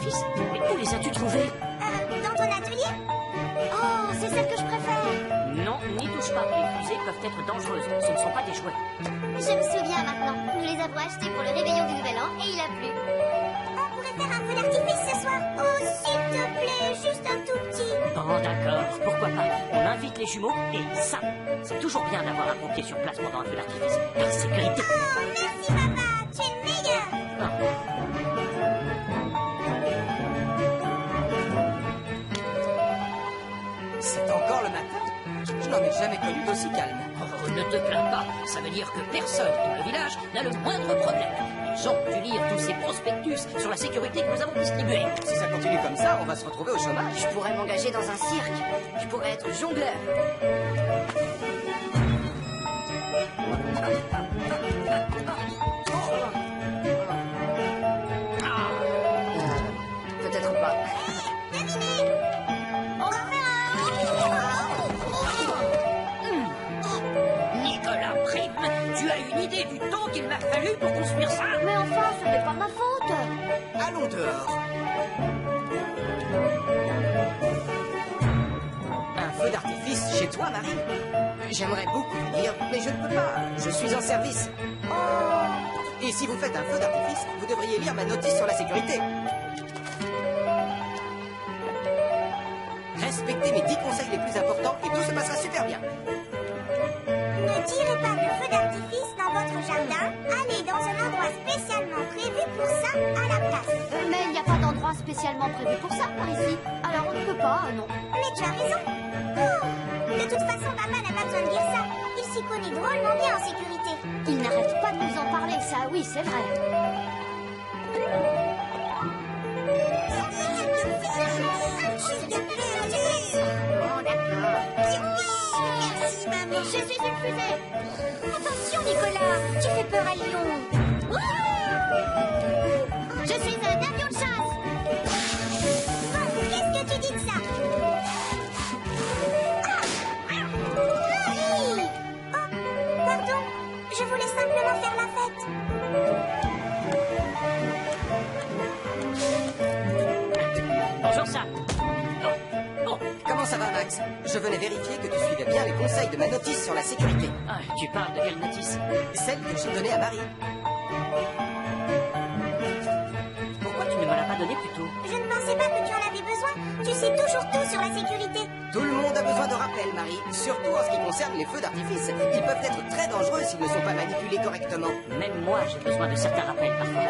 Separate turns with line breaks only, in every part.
d'artifice. Mais où les as-tu trouvées?
Dans ton atelier? Oh, c'est celle que je préfère.
Non, n'y touche pas. Les fusées peuvent être dangereuses. Ce ne sont pas des jouets.
Je me souviens maintenant. Nous les avons achetées pour le réveillon du Nouvel An et il a plu. On pourrait faire un feu d'artifice ce soir. Oh, s'il te plaît, juste un tout petit.
Bon, d'accord. Pourquoi pas? On invite les jumeaux et ça. C'est toujours bien d'avoir un pompier sur place pendant un feu d'artifice. Par sécurité.
Oh, merci papa. Tu es le meilleur.
Ah.
C'est encore le matin. Je n'en ai jamais connu d'aussi calme.
Oh, ne te plains pas, ça veut dire que personne dans le village n'a le moindre problème. Les gens ont dû lire tous ces prospectus sur la sécurité que nous avons distribués.
Si ça continue comme ça, on va se retrouver au chômage.
Je pourrais m'engager dans un cirque. Je pourrais être jongleur. Peut-être pas.
Nicolas Prime, tu as une idée du temps qu'il m'a fallu pour construire ça?
Mais enfin, ce n'est pas ma faute.
Allons dehors. Un feu d'artifice chez toi, Marie? J'aimerais beaucoup venir, mais je ne peux pas. Je suis en service. Et si vous faites un feu d'artifice, vous devriez lire ma notice sur la sécurité. Respectez mes 10 conseils les plus importants et tout se passera super bien.
Ne tirez pas de feu d'artifice dans votre jardin. Allez dans un endroit spécialement prévu pour ça à la place.
Mais il n'y a pas d'endroit spécialement prévu pour ça par ici. Alors on ne peut pas, non.
Mais tu as raison. Oh, de toute façon, papa n'a pas besoin de dire ça. Il s'y connaît drôlement bien en sécurité.
Il n'arrête pas de nous en parler, ça oui, c'est vrai.
Oh, d'accord. Merci, maman.
Je suis une fusée. Attention, Nicolas, tu fais peur à Lyon. Je suis un avion de chasse.
Bon, qu'est-ce que tu dis de ça? Marie! Oh, pardon. Je voulais simplement faire la fête.
Bonjour, Sam. Oh,
Comment ça va, Max? Je venais vérifier que tu suivais bien les conseils de ma notice sur la sécurité.
ah, tu parles de quelle notice?
Celle que j'ai donnée à Marie.
Pourquoi tu ne me l'as pas donnée plus tôt?
Je ne pensais pas que tu en avais besoin. Tu sais toujours tout sur la sécurité.
Tout le monde a besoin de rappel, Marie. Surtout en ce qui concerne les feux d'artifice. Ils peuvent être très dangereux s'ils ne sont pas manipulés correctement.
Même moi, j'ai besoin de certains rappels parfois.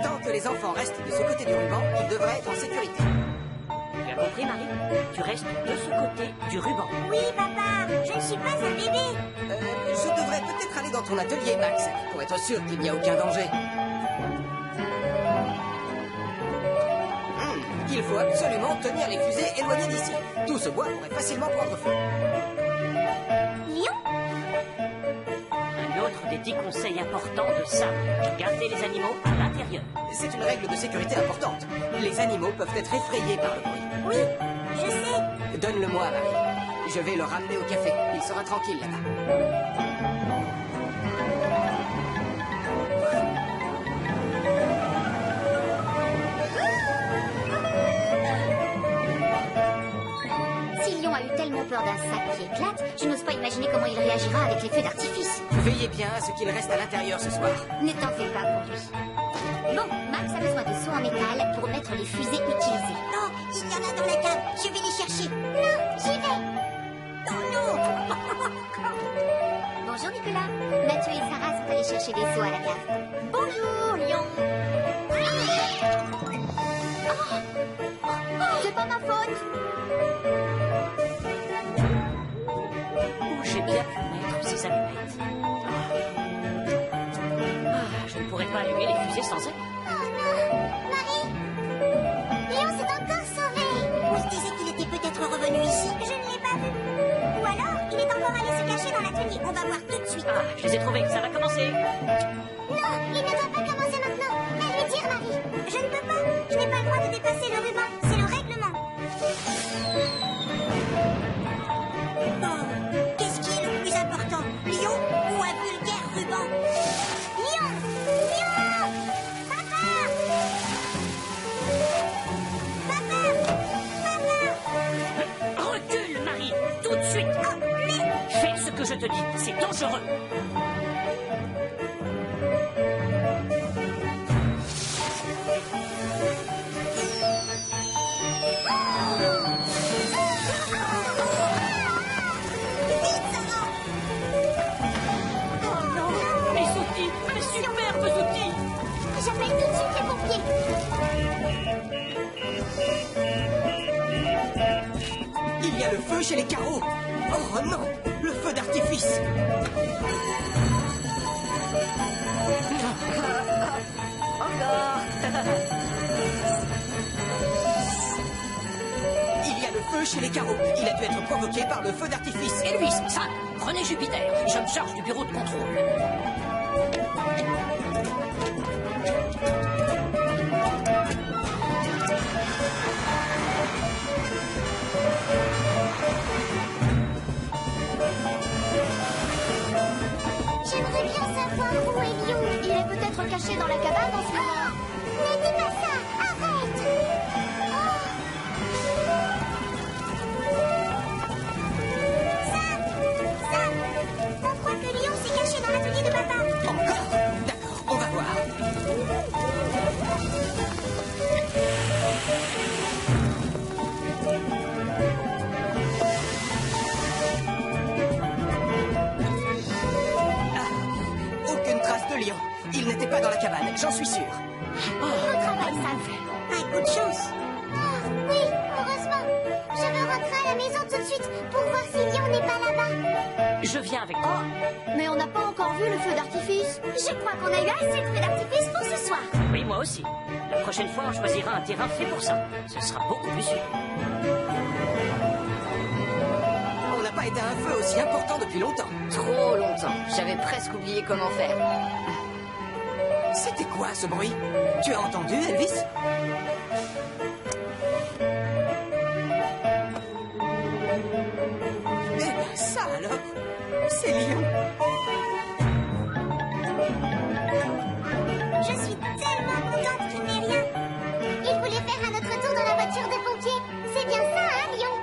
Tant que les enfants restent de ce côté du ruban, ils devraient être en sécurité.
Tu as compris, Marie? Tu restes de ce côté du ruban.
Oui, papa. Je ne suis pas un bébé.
Je devrais peut-être aller dans ton atelier, Max, pour être sûr qu'il n'y a aucun danger. Il faut absolument tenir les fusées éloignées d'ici. Tout ce bois pourrait facilement prendre feu.
Lion?
Un autre des 10 conseils importants de Sam. Gardez les animaux à l'intérieur.
C'est une règle de sécurité importante. Les animaux peuvent être effrayés par le bruit.
Oui, je sais.
Donne-le-moi, Marie. Je vais le ramener au café. Il sera tranquille là-bas.
Si Lyon a eu tellement peur d'un sac qui éclate, je n'ose pas imaginer comment il réagira avec les feux d'artifice.
Veillez bien à ce qu'il reste à l'intérieur ce soir.
Ne t'en fais pas pour lui. Bon, Max a besoin de seaux en métal pour mettre les fusées utilisées.
Non, il y en a dans la cave. Je vais les chercher. Non, j'y vais. Oh non.
Bonjour Nicolas. Mathieu et Sarah sont allés chercher des seaux à la cave. Bonjour Lyon. C'est pas ma faute.
Où j'ai bien pu mettre ces allumettes. Je ne pourrais pas allumer les fusées sans elle.
Oh non. Marie. Lion s'est encore sauvé. Il disait qu'il était peut-être revenu ici. Je ne l'ai pas vu. Ou alors, il est encore allé se cacher dans l'atelier. On va voir tout de suite.
Ah, je les ai trouvés, ça va commencer.
Non, il ne doit pas commencer maintenant. Elle lui tire, Marie. Je ne peux pas. Je n'ai pas le droit de dépasser le ruban. C'est le règlement. Oh, qu'est-ce qui est le plus important, Lion ou un vulgaire ruban? Lion! Lion! Papa!
te dis, c'est dangereux. Mes outils, mes superbes outils.
J'appelle tout de suite les pompiers.
Il y a le feu chez les carreaux. Oh non, le feu d'artifice. Il y a le feu chez les carreaux. Il a dû être provoqué par le feu d'artifice.
Et lui, ça, prenez Jupiter. Je me charge du bureau de contrôle.
J'aimerais bien savoir où est Lyon.
Il est peut-être caché dans la cabane en ce moment.
Ne dis pas ça. Arrête. Sam, on croit que Lyon s'est caché dans l'atelier de papa.
Encore? D'accord, on va voir. Aucune trace de lion. Il n'était pas dans la cabane, j'en suis sûr.
Bon travail, Sam. Un coup de chance. Oui, heureusement. Je veux rentrer à la maison tout de suite pour voir si Lyon n'est pas là-bas.
Je viens avec toi.
Mais on n'a pas encore vu le feu d'artifice.
Je crois qu'on a eu assez de feux d'artifice pour ce soir.
Oui, moi aussi. La prochaine fois, on choisira un terrain fait pour ça. Ce sera beaucoup plus sûr.
On n'a pas éteint un feu aussi important depuis longtemps.
Trop longtemps. J'avais presque oublié comment faire.
C'était quoi ce bruit? Tu as entendu, Elvis? Eh bien, ça alors, c'est Lyon.
Je suis tellement contente qu'il n'ait rien. Il voulait faire un autre tour dans la voiture de pompiers. C'est bien ça, hein, Lyon?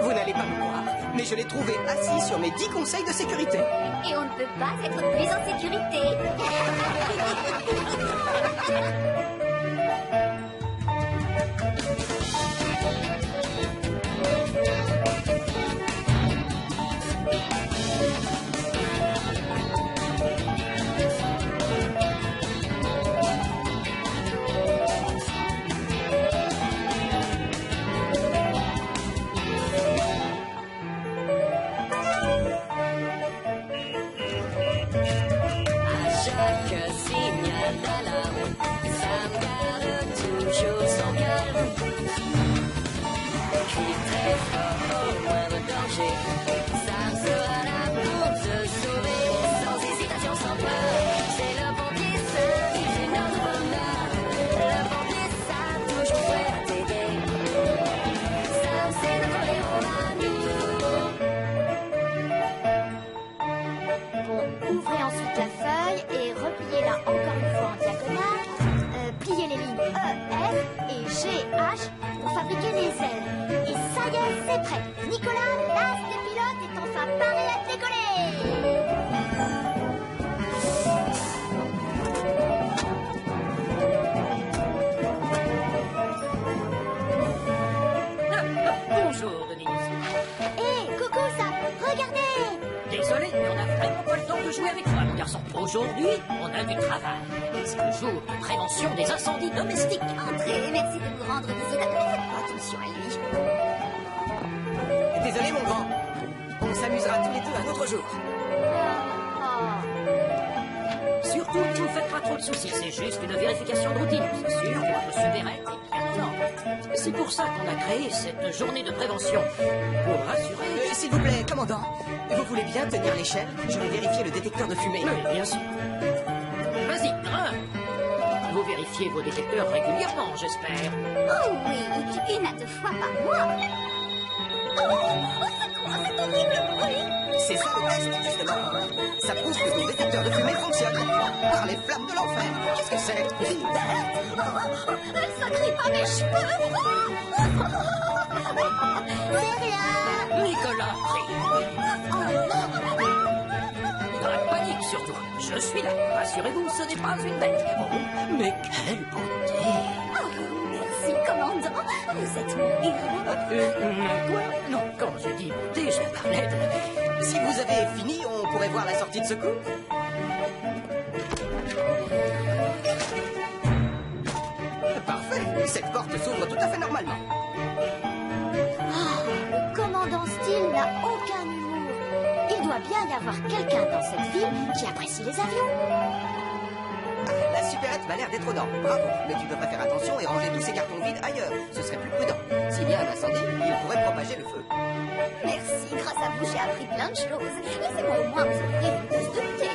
Vous n'allez pas me croire, mais je l'ai trouvé assis sur mes 10 conseils de sécurité.
Et on ne peut pas être plus en sécurité.
Chaque signal d'alarme, Sam garde toujours son calme. Crie très fort au moindre danger. Sam sera là pour te sauver, sans hésitation, sans peur. C'est le pompier Sam, c'est notre bonheur. Le pompier Sam, toujours prêt à t'aider. Sam, c'est notre héros à nous.
Bon, ouvrez ensuite la feuille et repliez-la encore une fois en diagonale. Pliez les lignes E, F et G, H pour fabriquer les ailes. Et ça y est, c'est prêt. Nicolas, l'as des pilotes est enfin paré à décoller.
Bonjour, Denise.
Hé, coucou Sam, regardez.
Désolé, mais on n'a vraiment pas le temps de jouer avec toi, mon garçon. Aujourd'hui, on a du travail. C'est le jour de prévention des incendies domestiques.
Entrez, merci de nous rendre visite. Mais faites pas attention à lui.
Désolé, mon grand. On s'amusera tous les deux un autre jour.
Surtout, ne vous faites pas trop de soucis. C'est juste une vérification de routine. C'est sûr que votre supérette est bien dedans. C'est pour ça qu'on a créé cette journée de prévention. Pour rassurer...
S'il vous plaît, commandant, vous voulez bien tenir l'échelle? Je vais vérifier le détecteur de fumée.
Oui, bien sûr. Vas-y, grimpe. Vous vérifiez vos détecteurs régulièrement, j'espère.
Oh oui, une à deux fois par mois. Oh, c'est quoi cet horrible bruit?
C'est ça le test, justement. Ça prouve que nos détecteurs de fumée fonctionnent. Par les flammes de l'enfer. Qu'est-ce que c'est?
Une bête. Ça crie pas mes cheveux.
C'est là.
Nicolas, prie.
Oh non.
Pas de panique surtout. Je suis là. Rassurez-vous, ce n'est pas une bête. Oh, mais quelle beauté.
Oh, merci, commandant. Vous êtes mon héros.
Quoi? Non, quand je dis beauté, je parlais de...
Si vous avez fini, on pourrait voir la sortie de secours. Parfait. Cette porte s'ouvre tout à fait normalement.
Le commandant Steele n'a aucun humour. Il doit bien y avoir quelqu'un dans cette ville qui apprécie les avions.
La supérette m'a l'air d'être aux dents. Bravo. Mais tu devrais faire attention et ranger tous ces cartons vides ailleurs. Ce serait plus prudent. S'il y a un incendie, il pourrait propager le feu.
Merci, grâce à vous, j'ai appris plein de choses. Laissez-moi au moins vous offrir une tasse de thé.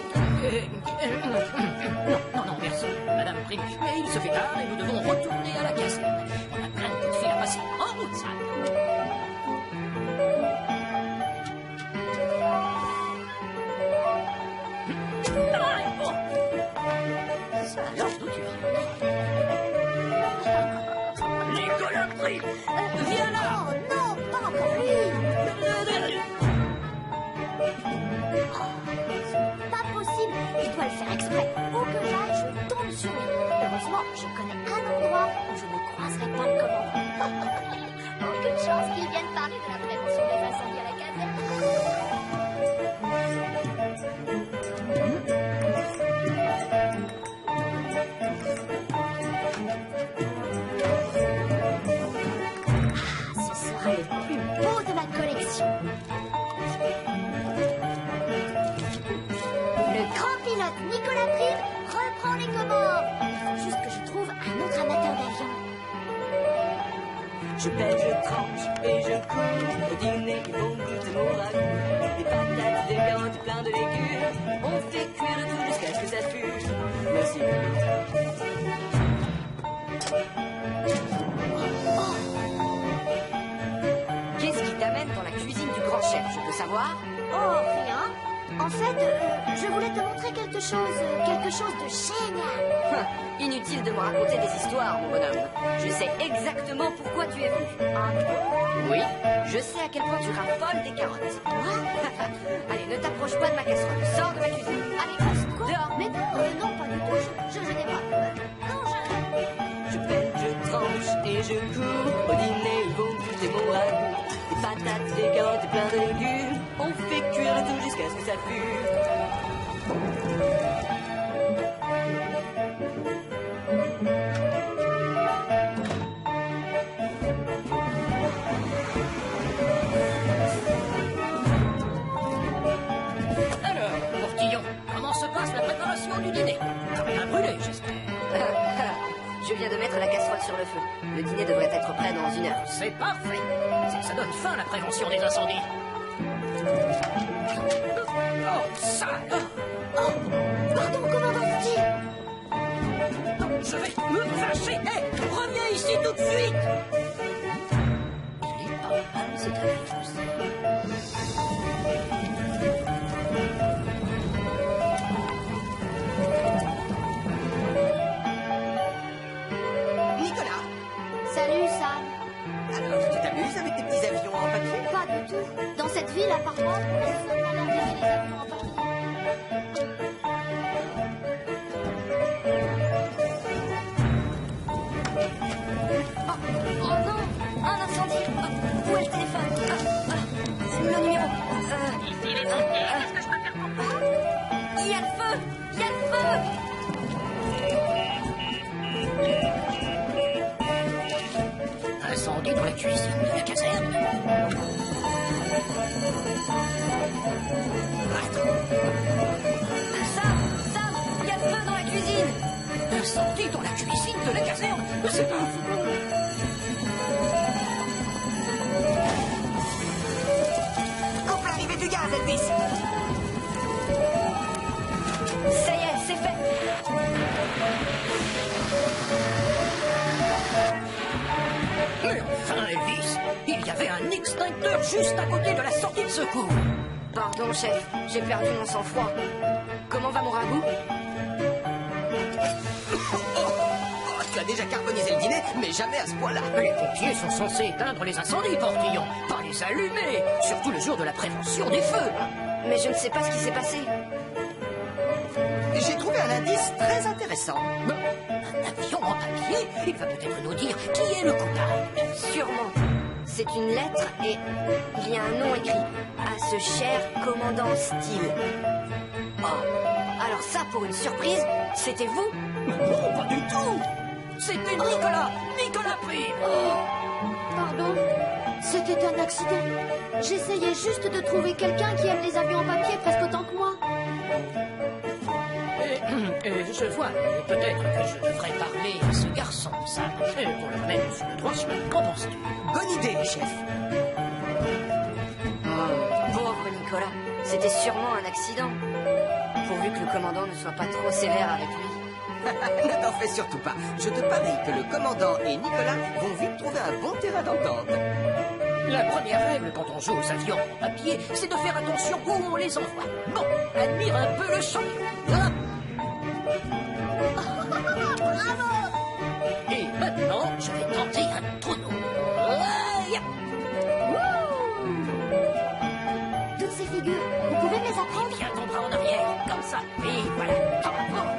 Non, merci, Madame Prim. Mais il se fait tard et nous devons retourner à la caserne. On a plein de coups de fil à passer. En route, ça. Ça alors, d'où tu viens? Nicolas Prim, viens là.
Oh non, pas encore lui. Pas possible, il doit le faire exprès. Où que j'aille, je tombe sur lui. Heureusement, je connais un endroit où je ne croiserai pas le commandant. Aucune chance qu'il vienne parler de la prévention des incendies à la caserne. Ce sera le plus beau de ma collection. Le grand pilote Nicolas Prim reprend les commandes. Il faut juste que je trouve un autre amateur d'avion.
Je pète, je tranche et je cours. Au dîner, ils vont goûter mon ragoût. Des patates, des viandes, plein de légumes. On fait cuire le tout jusqu'à ce que ça fume. Merci.
Qu'est-ce qui t'amène dans la cuisine du grand chef, je peux savoir?
Oh, rien. En fait, je voulais te montrer quelque chose de génial.
Inutile de me raconter des histoires, mon bonhomme. Je sais exactement pourquoi tu es venu.
Ah bon?
Oui, je sais à quel point tu raffoles des carottes. Allez, ne t'approche pas de ma casserole. Sors de ma cuisine. Allez,
Quoi?
dehors.
Mais non, pas du tout. Je n'ai pas. Non,
Je pète, je tranche et je cours. Au dîner, ils vont goûter mon ragoût. Des patates, des carottes et plein de légumes. On fait cuire le tout jusqu'à ce que ça fume.
Alors, Portillon, comment se passe la préparation du dîner? Rien brûlé, j'espère.
Je viens de mettre la casserole sur le feu. Le dîner devrait être prêt dans 1 heure.
C'est parfait. Ça donne fin à la prévention des incendies. Oh, ça alors.
pardon, commandant Steele.
Je vais me fâcher. Hé, reviens ici tout de suite. Il est pas mal, c'est très
Nicolas,
Salut, Sam.
alors tu t'amuses avec tes petits avions en papier?
Pas du tout. Dans cette ville, à part moi, personne n'a l'air d'aimer les avions en papier.
Oh non, un incendie. Où est le téléphone? Le numéro. Il y a le feu. Il y a le feu.
incendie dans la cuisine de la caserne.
Sam, il y a le feu dans la cuisine.
Incendie dans la cuisine de la caserne. C'est pas fou.
Coupe l'arrivée du gaz, Elvis.
Ça y est, c'est fait.
Mais enfin, Elvis, il y avait un extincteur juste à côté de la sortie de secours.
Pardon, chef, j'ai perdu mon sang-froid. Comment va mon ragoût?
Tu as déjà carbonisé le dîner, mais jamais à ce point-là.
Les pompiers sont censés éteindre les incendies, Portillon, pas les allumer, surtout le jour de la prévention des feux.
Mais je ne sais pas ce qui s'est passé.
J'ai trouvé un indice très intéressant.
Un avion en papier? Il va peut-être nous dire qui est le coupable.
Sûrement. C'est une lettre et il y a un nom écrit. À ce cher commandant Steele. Oh, alors ça, pour une surprise, c'était vous?
Non, pas du tout. C'était Nicolas. Nicolas Prime.
Pardon? C'était un accident. J'essayais juste de trouver quelqu'un qui aime les avions en papier presque autant que moi.
Je vois, peut-être que je devrais parler à ce garçon, ça, pour le remettre sur le droit chemin. Qu'en penses-tu?
Bonne idée, chef.
Pauvre Nicolas, c'était sûrement un accident. Pourvu que le commandant ne soit pas trop sévère avec lui.
Ne t'en fais surtout pas. Je te parie que le commandant et Nicolas vont vite trouver un bon terrain d'entente.
La première règle quand on joue aux avions en papier, c'est de faire attention où on les envoie. Bon, admire un peu le champion. Hop. Et maintenant, je vais tenter un tonneau. Aïe.
Toutes ces figures, vous pouvez me les apprendre?
Viens ton bras en arrière, comme ça. Et voilà. Bravo.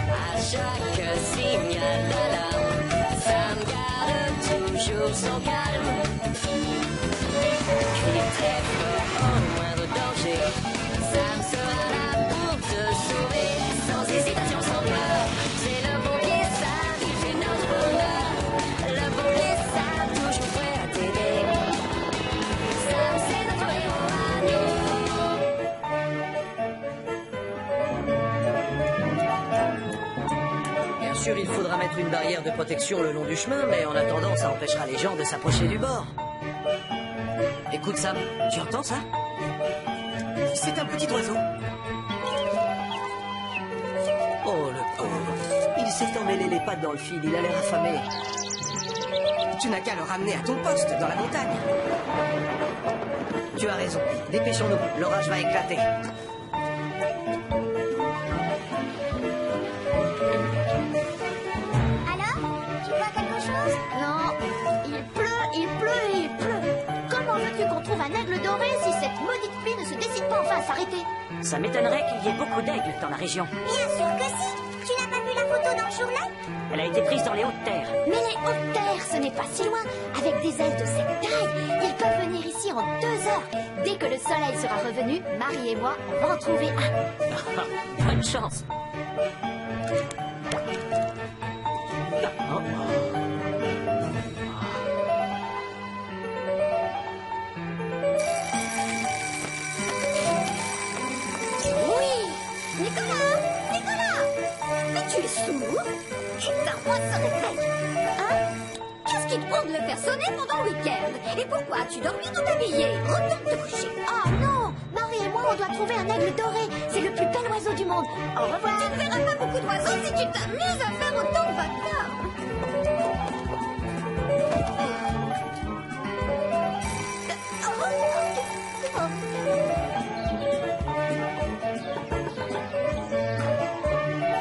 À chaque signal d'alarme, ça me garde toujours son calme. Crie très fort au moindre danger, ça me sera là pour te sauver. Sans hésitation, sans peur, c'est le pompier, ça qui fait notre bonheur. Le pompier, ça toujours prêt à t'aider. Ça, c'est notre héros à nous.
Bien sûr, il faudra mettre une barrière de protection le long du chemin, mais en attendant, ça empêchera les gens de s'approcher du bord. Écoute, Sam, tu entends ça?
C'est un petit oiseau.
Oh, le pauvre. Il s'est emmêlé les pattes dans le fil, il a l'air affamé.
Tu n'as qu'à le ramener à ton poste dans la montagne.
Tu as raison. Dépêchons-nous, l'orage va éclater.
Alors, tu vois quelque chose?
Non, il pleut, il pleut. Comment veux-tu qu'on trouve un aigle doré si cette maudite pluie ne se décide pas enfin à s'arrêter?
Ça m'étonnerait qu'il y ait beaucoup d'aigles dans la région.
Bien sûr que si. Tu n'as pas vu la photo dans le journal?
Elle a été prise dans les hautes terres.
Mais les hautes terres, ce n'est pas si loin. Avec des ailes de cette taille, ils peuvent venir ici en 2 heures. Dès que le soleil sera revenu, Marie et moi, on va en trouver un.
Bonne chance.
Oui! Nicolas! Nicolas! Mais tu es sourd? Putain, moi ça réveille! Hein? Qu'est-ce qui te prend de le faire sonner pendant le week-end? Et pourquoi as-tu dormi tout habillé? Retourne te coucher! Ah non! Marie et moi, on doit trouver un aigle doré. C'est le plus bel oiseau du monde. Au revoir! Tu ne verras pas beaucoup d'oiseaux si tu t'amuses à faire autant de vacarme!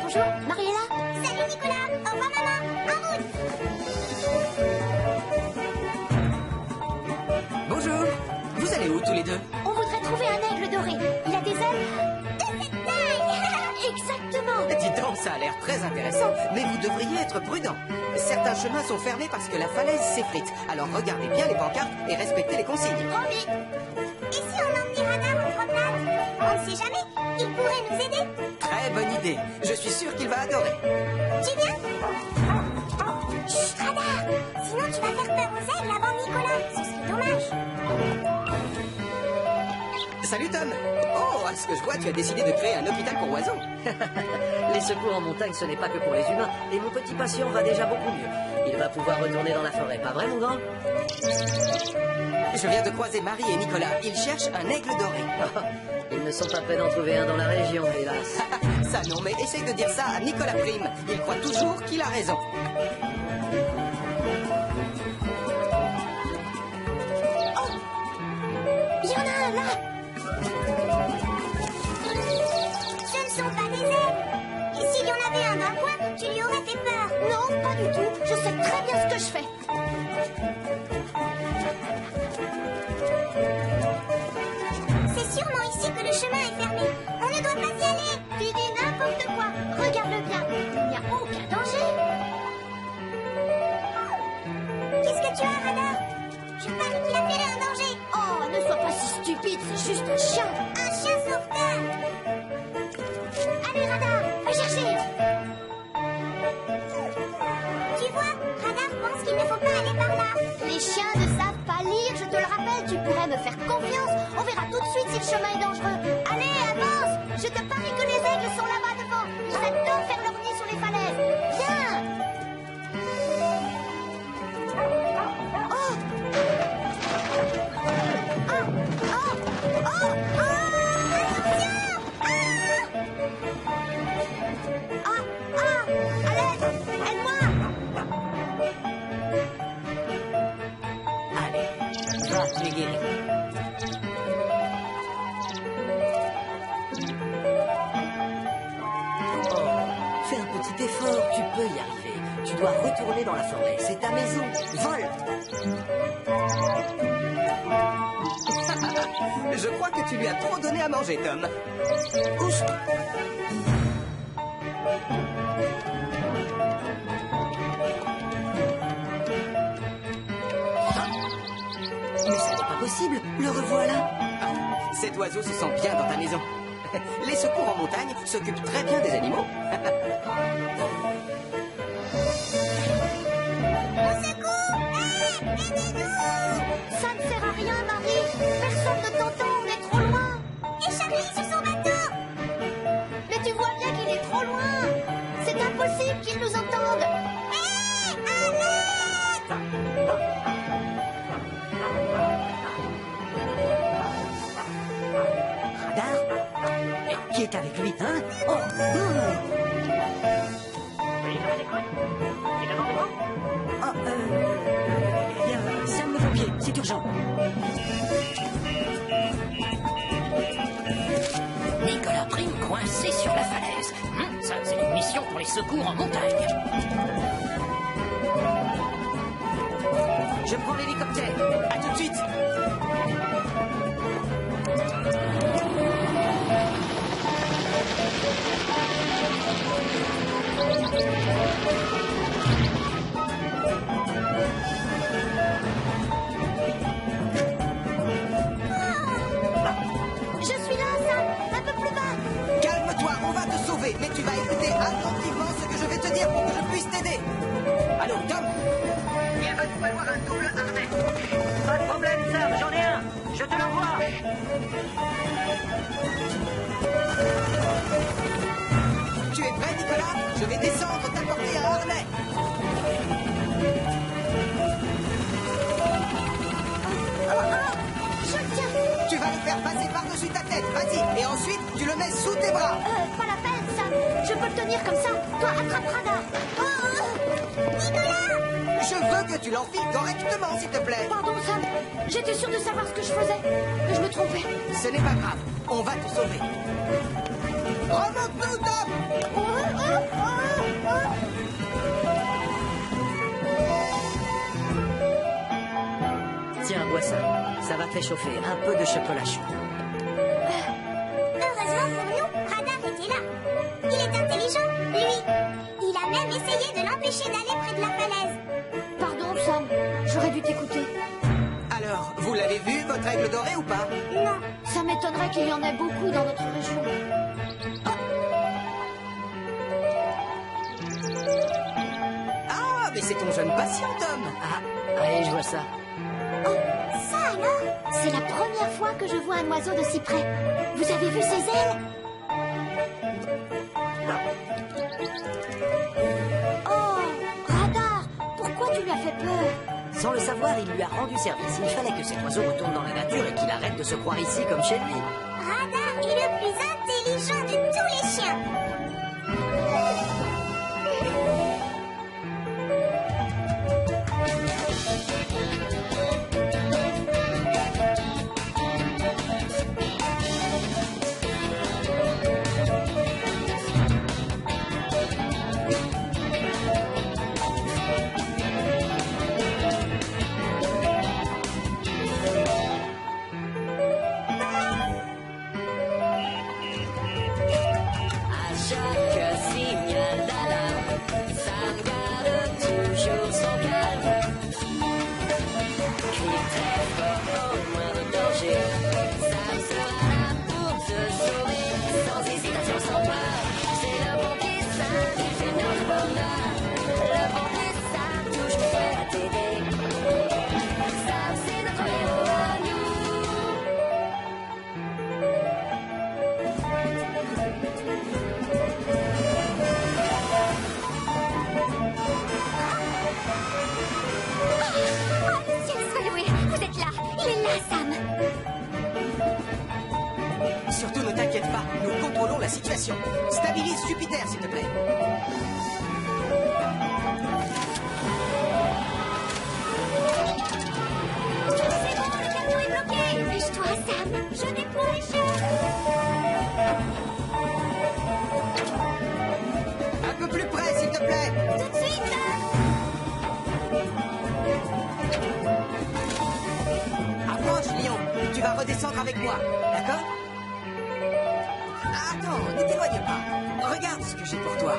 Bonjour, Marie est là?
Salut Nicolas. Au revoir maman. En route.
Bonjour. Vous allez où tous les deux?
On voudrait trouver un aigle doré. Il a des ailes
De cette taille.
exactement.
Dis donc, ça a l'air très intéressant, mais vous devriez être prudent. Certains chemins sont fermés parce que la falaise s'effrite. Alors regardez bien les pancartes et respectez les consignes.
Promis. Et si on emmenait Radar en promenade? On ne sait jamais. Il pourrait nous aider.
Très bonne idée. Je suis sûr qu'il va adorer.
Tu viens? Chut, Radar. Sinon tu vas faire peur aux aigles avant Nicolas. Ce serait dommage.
Salut Tom. Oh, à ce que je vois, tu as décidé de créer un hôpital pour oiseaux.
Les secours en montagne, ce n'est pas que pour les humains. Et mon petit patient va déjà beaucoup mieux. Il va pouvoir retourner dans la forêt, pas vrai, mon grand?
Je viens de croiser Marie et Nicolas. Ils cherchent un aigle doré.
Ils ne sont pas prêts d'en trouver un dans la région, hélas.
Ça non, mais essaye de dire ça à Nicolas Prime. Il croit toujours qu'il a raison.
Il y en a un là.
Ce ne sont pas des ailes. Et s'il y en avait un d'un coin, tu lui aurais fait peur.
Non, pas du tout. Je sais très bien ce que je fais.
C'est sûrement ici que le chemin est fermé. On ne doit pas y aller.
Tu dis n'importe quoi. Regarde bien. Il n'y a aucun danger.
Qu'est-ce que tu as, Radar? Je parie qu'il a fait là un danger.
Oh, ne sois pas si stupide. C'est juste un chien.
Un chien sauveteur.
Allez, Radar, va chercher.
Tu vois, Radar pense qu'il ne faut pas aller par là.
Les chiens ne savent pas lire, je te le rappelle. Tu pourrais me faire confiance. On verra tout de suite si le chemin est dangereux. Allez, avance. Je te parie que les aigles sont là-bas devant. Ils adorent faire leur nid sur les falaises. Viens.
Allez, va, tu es guéri. Oh, fais un petit effort, tu peux y arriver. Tu dois retourner dans la forêt, c'est ta maison. Vole!
Je crois que tu lui as trop donné à manger, Tom.
Ouf! Mais ça n'est pas possible, le revoilà.
Cet oiseau se sent bien dans ta maison. Les secours en montagne s'occupent très bien des animaux.
Au secours! Hé! Aidez-nous!
Ça ne sert à rien, Marie. Personne ne t'entend, on est trop loin.
Et Charlie sur son bateau!
Mais tu vois bien qu'il est trop loin. C'est impossible qu'il nous entende.
Hé! Alerte!
Radar? Et qui est avec lui, hein? Oh! Ah, il y a Sam le pompier, c'est urgent. Nicolas Prime coincé sur la falaise. Ça, c'est une mission pour les secours en montagne.
Je prends l'hélicoptère. À tout de suite.
Je suis là, Sam. Un peu plus bas.
Calme-toi, on va te sauver. Mais tu vas écouter attentivement ce que je vais te dire pour que je puisse t'aider. Allô, Tom?
Il va nous falloir un double harnais. Pas de problème, Sam, j'en ai un. Je te l'envoie.
Tu es prêt, Nicolas? Je vais descendre t'apporter un harnais.
Je le tiens.
Tu vas le faire passer par-dessus ta tête. Vas-y. Et ensuite, tu le mets sous tes bras.
Pas la peine, Sam. Je peux le tenir comme ça. Toi, attrape Radar.
Je veux que tu l'enfiles correctement, s'il te plaît.
Pardon, Sam. J'étais sûre de savoir ce que je faisais. Mais je me trompais.
Ce n'est pas grave. On va te sauver. Remonte-nous, Tom!
Tiens, bois ça. Ça va te réchauffer. Un peu de chocolat chaud.
Heureusement pour nous, Radar était là. Il est intelligent, lui. Il a même essayé de l'empêcher d'aller près de la falaise.
Pardon, Sam. J'aurais dû t'écouter.
Alors, vous l'avez vu, votre aigle doré ou pas?
Non.
Ça m'étonnerait qu'il y en ait beaucoup dans notre région.
Ah, mais c'est ton jeune patient, Tom.
Ah, allez, je vois ça.
Ça alors?
C'est la première fois que je vois un oiseau de si près. Vous avez vu ses ailes? Oh, Radar, pourquoi tu lui as fait peur?
Sans le savoir, il lui a rendu service. Il fallait que cet oiseau retourne dans la nature et qu'il arrête de se croire ici comme chez lui.
Radar est le plus intelligent de tous les chiens.
situation. Stabilise Jupiter, s'il te plaît.
C'est bon, le camion est bloqué. Dépêche-toi, Sam. Je déploie les chefs.
Un peu plus près, s'il te plaît.
Tout de suite.
Approche, Lion. Tu vas redescendre avec moi, d'accord? Attends, ne t'éloigne pas. Regarde ce que j'ai pour toi.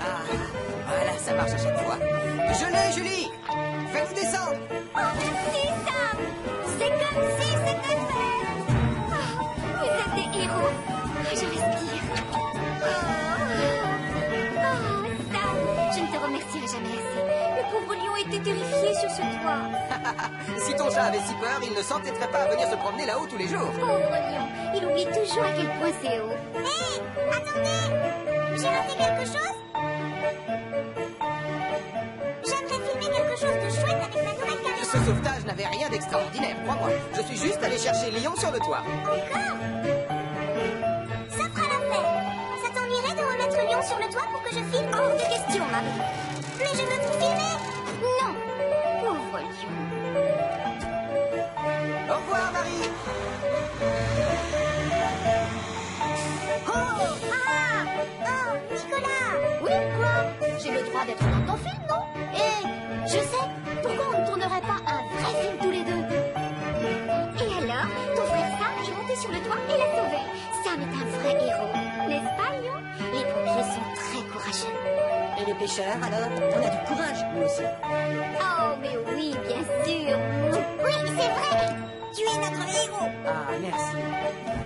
Ah, voilà, ça marche à chaque fois. Je l'ai, Julie. Fais-nous descendre.
Oh, merci, Sam. C'est comme si c'était fait. Oh, vous êtes des héros. Je respire. Oh, Sam, je ne te remercierai jamais assez. Le pauvre lion était terrifié sur ce toit.
Si ton chat avait si peur, il ne s'entêterait pas à venir se promener là-haut tous les jours.
Pauvre lion, il oublie toujours à quel point c'est haut. Hé, attendez. J'ai raté quelque chose? J'aimerais filmer quelque chose de chouette avec ma nouvelle caméra.
Ce sauvetage n'avait rien d'extraordinaire, crois-moi. Je suis juste allé chercher Lion sur le toit.
Encore? Ça fera l'affaire. Ça t'ennuierait de remettre Lion sur le toit pour que je filme? Hors de question, Marie. Mais je veux tout filmer. Non. Pauvre Lion.
Au revoir, Marie.
Oh! Ah! Oh, Nicolas!
Oui, quoi? J'ai le droit d'être dans ton film, non? Et je sais, pourquoi on ne tournerait pas un vrai film tous les deux?
Et alors, ton frère Sam est monté sur le toit et l'a sauvé. Sam est un vrai héros, n'est-ce pas, Lion? Les pompiers sont très courageux.
Et les pêcheurs, alors? On a du courage, nous aussi.
Oh, mais oui, bien sûr. Oui, c'est vrai. Tu es notre héros.
Ah, merci.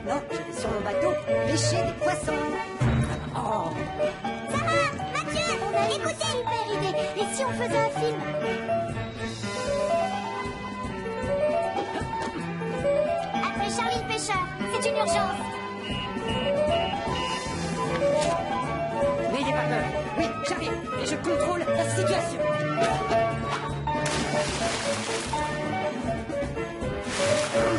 Maintenant, je vais sur mon bateau pêcher des poissons. Oh,
Sarah, Mathieu,
On a une
écoutez.
super idée. Et si on faisait un film?
Appelez Charlie le pêcheur. C'est une urgence.
n'ayez pas peur. Oui, j'arrive et je contrôle la situation.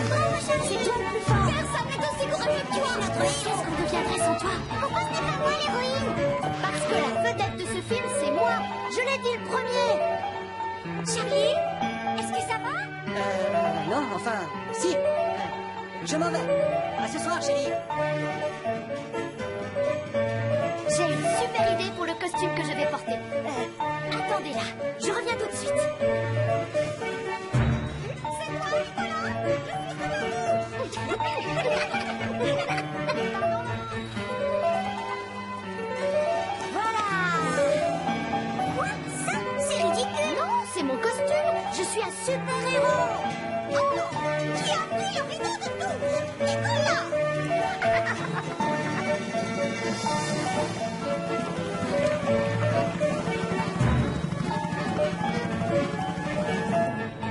Bravo, Charlie.
C'est toi le plus fort.
Personne n'est aussi courageux que toi.
Notre qu'est-ce qu'on deviendrait sans toi?
Pourquoi ce n'est pas moi l'héroïne?
Parce que la vedette de ce film, c'est moi. Je l'ai dit le premier.
Charlie, est-ce que ça va?
Non, enfin, si. Je m'en vais. À ce soir, chérie.
J'ai une super idée pour le costume que je vais porter. Attendez là, je reviens tout de suite.
C'est moi, Nicolas.
Voilà.
Quoi? Ça, c'est ridicule.
Non, c'est mon costume. Je suis un super héros.
Oh non, qui a pris le rideau de tout? Nicolas.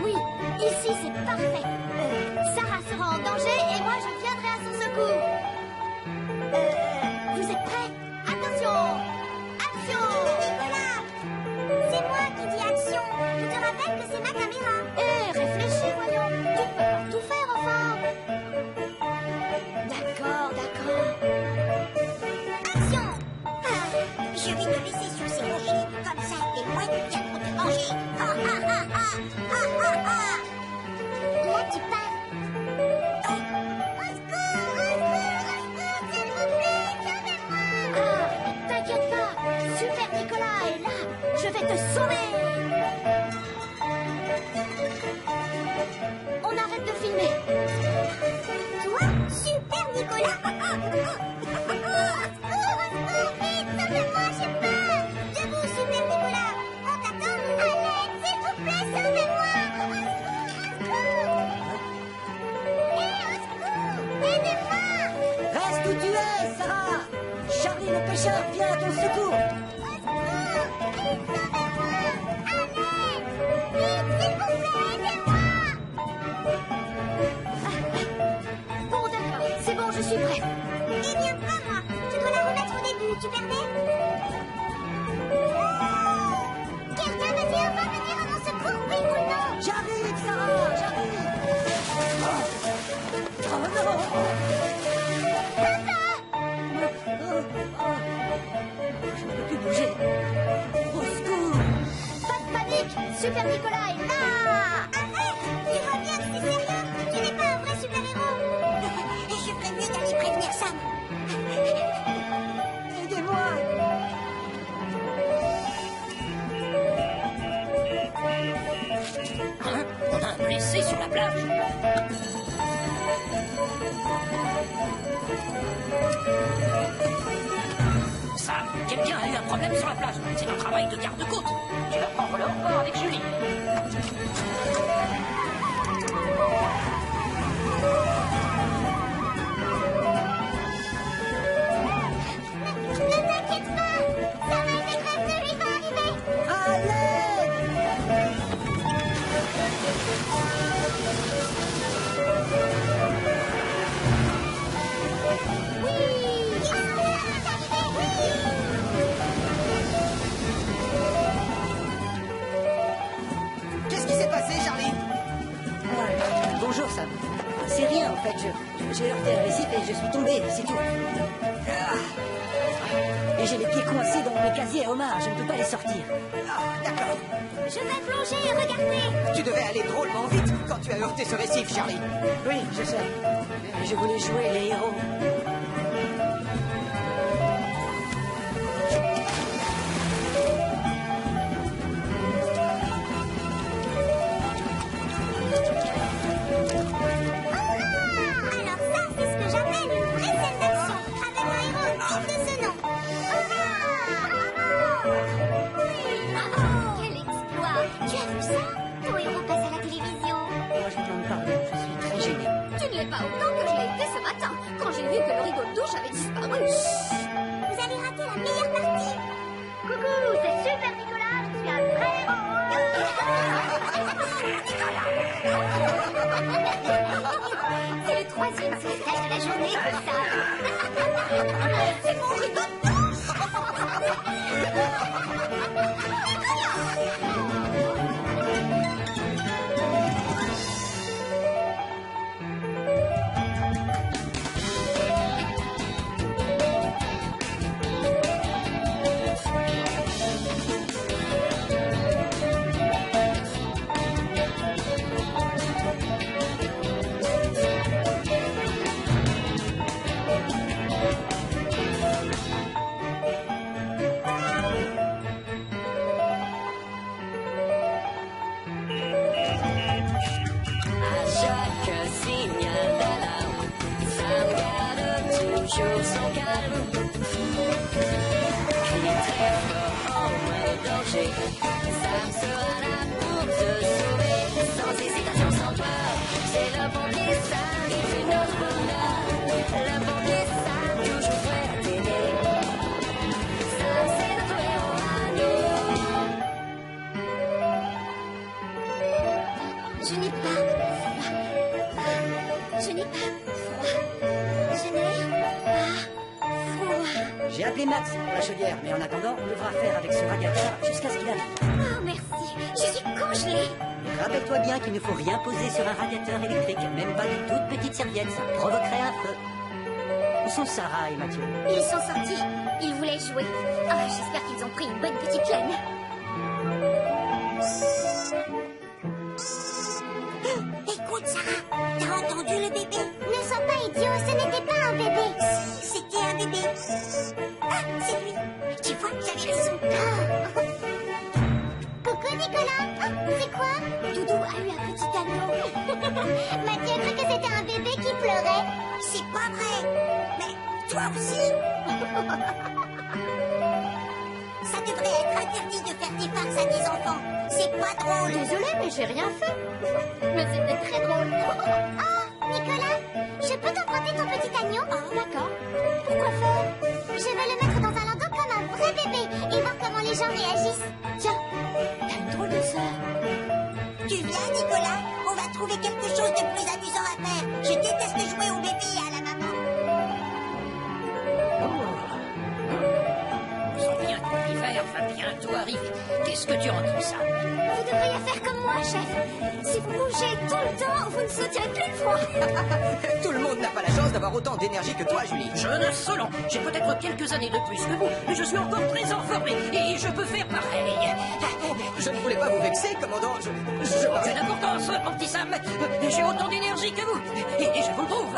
Oui, ici c'est parfait. Sarah sera en danger et moi je viendrai à son secours. Vous êtes prêts? Attention! Action!
Nicolas, c'est moi qui dis action. Je te rappelle que c'est ma caméra.
Réfléchis, voyons. Tu peux pas tout faire, enfin. D'accord, d'accord.
Action. Je vais te laisser sur ces rochers. Comme ça, les mouettes viendront te manger. Ah, ah, ah, ah. Ah, ah, ah. Là, tu pars. Au secours, s'il vous plaît, sauvez-moi.
Ah, t'inquiète pas. Super Nicolas est là. Je vais te sauver. On arrête de filmer.
Toi, super Nicolas. Vite, sauvez-moi, j'ai peur. Debout, super Nicolas. On t'attend. À l'aide, s'il vous plaît, sauvez-moi. Au secours. Aidez-moi.
Reste où tu es, Sarah. Charlie le pêcheur vient à ton secours.
Au secours. Sauvez-moi.
Super Nicolas est là.
Arrête! Tu vois bien que c'est sérieux! Tu n'es pas un vrai super-héros! Je ferais mieux d'aller prévenir Sam!
Aidez-moi!
Hein? On a un blessé sur la plage. Sam, quelqu'un a eu un problème sur la plage. C'est un travail de garde-côte. Tu vas prendre le report avec Julie.
Ne t'inquiète pas! Sam et maîtresse de lui va arriver!
Qu'est-ce qui s'est passé, Charlie?
Bonjour Sam. C'est rien en fait, j'ai heurté un récif et je suis tombé, c'est tout. Et j'ai les pieds coincés dans mes casiers à homard, je ne peux pas les sortir.
Ah, d'accord.
Je vais plonger, regardez!
Tu devais aller drôlement vite quand tu as heurté ce récif, Charlie.
Oui, je sais. Mais je voulais jouer les héros.
Alors ça, c'est ce que j'appelle une vraie scène d'action, avec un héros digne de ce nom.
Quel exploit. Tu as vu ça? Ton héros passe à la télévision.
Moi, je ne parle pas, je suis très gêné.
Tu ne l'es pas autant que je l'ai été ce matin, quand j'ai vu que le rideau de douche avait disparu.
Vous avez raté la meilleure partie.
Coucou, c'est Super Nicolas, je suis un vrai C'est le troisième sauvetage de la journée, ça.
C'est mon rideau de douche.
À chaque signal d'alarme, Sam garde toujours son calme. Crie très fort en mode danger, Sam sera là pour te sauver. Sans hésitation, sans peur, c'est le pompier Sam, il fait notre bonheur. Le pompier Sam, toujours prêt à t'aider. Sam, c'est notre héros à nous.
Je n'ai pas froid. Je n'ai pas froid. Je n'ai pas froid.
J'ai appelé Max pour la chaudière, mais en attendant, on devra faire avec ce radiateur jusqu'à ce qu'il arrive.
Oh, merci. Je suis congelée.
Et rappelle-toi bien qu'il ne faut rien poser sur un radiateur électrique, même pas de toute petite serviette, ça provoquerait un feu. Où sont Sarah et Mathieu?
Ils sont sortis. Ils voulaient jouer. Ah, j'espère qu'ils ont pris une bonne petite laine.
Écoute, Sarah, t'as entendu le bébé? Ne sois pas idiot, ce n'était pas un bébé. Si, c'était un bébé. Ah, c'est lui. Tu vois, j'avais raison.
Coucou, Nicolas. Ah, c'est quoi? Doudou a eu un petit agneau. Mathieu a cru que c'était un bébé qui pleurait.
C'est pas vrai. Mais toi aussi? Ça devrait être interdit de faire des farces à des enfants. C'est pas drôle.
Désolée, mais j'ai rien fait. Mais c'était très drôle.
Ah, Nicolas, je peux t'emprunter ton petit agneau?
Oh, d'accord. Pourquoi faire?
Je vais le mettre dans un landau comme un vrai bébé et voir comment les gens réagissent.
Tiens, t'as une drôle de sœur.
Tu viens, Nicolas? On va trouver quelque chose de plus amusant à faire. Je déteste jouer au bébé et à la maman.
On sent bien que l'hiver va bientôt arriver. Qu'est-ce que tu en dis, Sam?
Vous devriez faire comme moi, chef. Si vous bougez tout le temps, vous ne sentirez plus le froid.
Tout le monde n'a pas la chance d'avoir autant d'énergie que toi, Julie.
Jeune Solon, j'ai peut-être quelques années de plus que vous, mais je suis encore très en forme et je peux faire pareil.
Je ne voulais pas vous vexer, commandant. Je
Aucune importance, mon petit Sam. J'ai autant d'énergie que vous. Et je vous le prouve.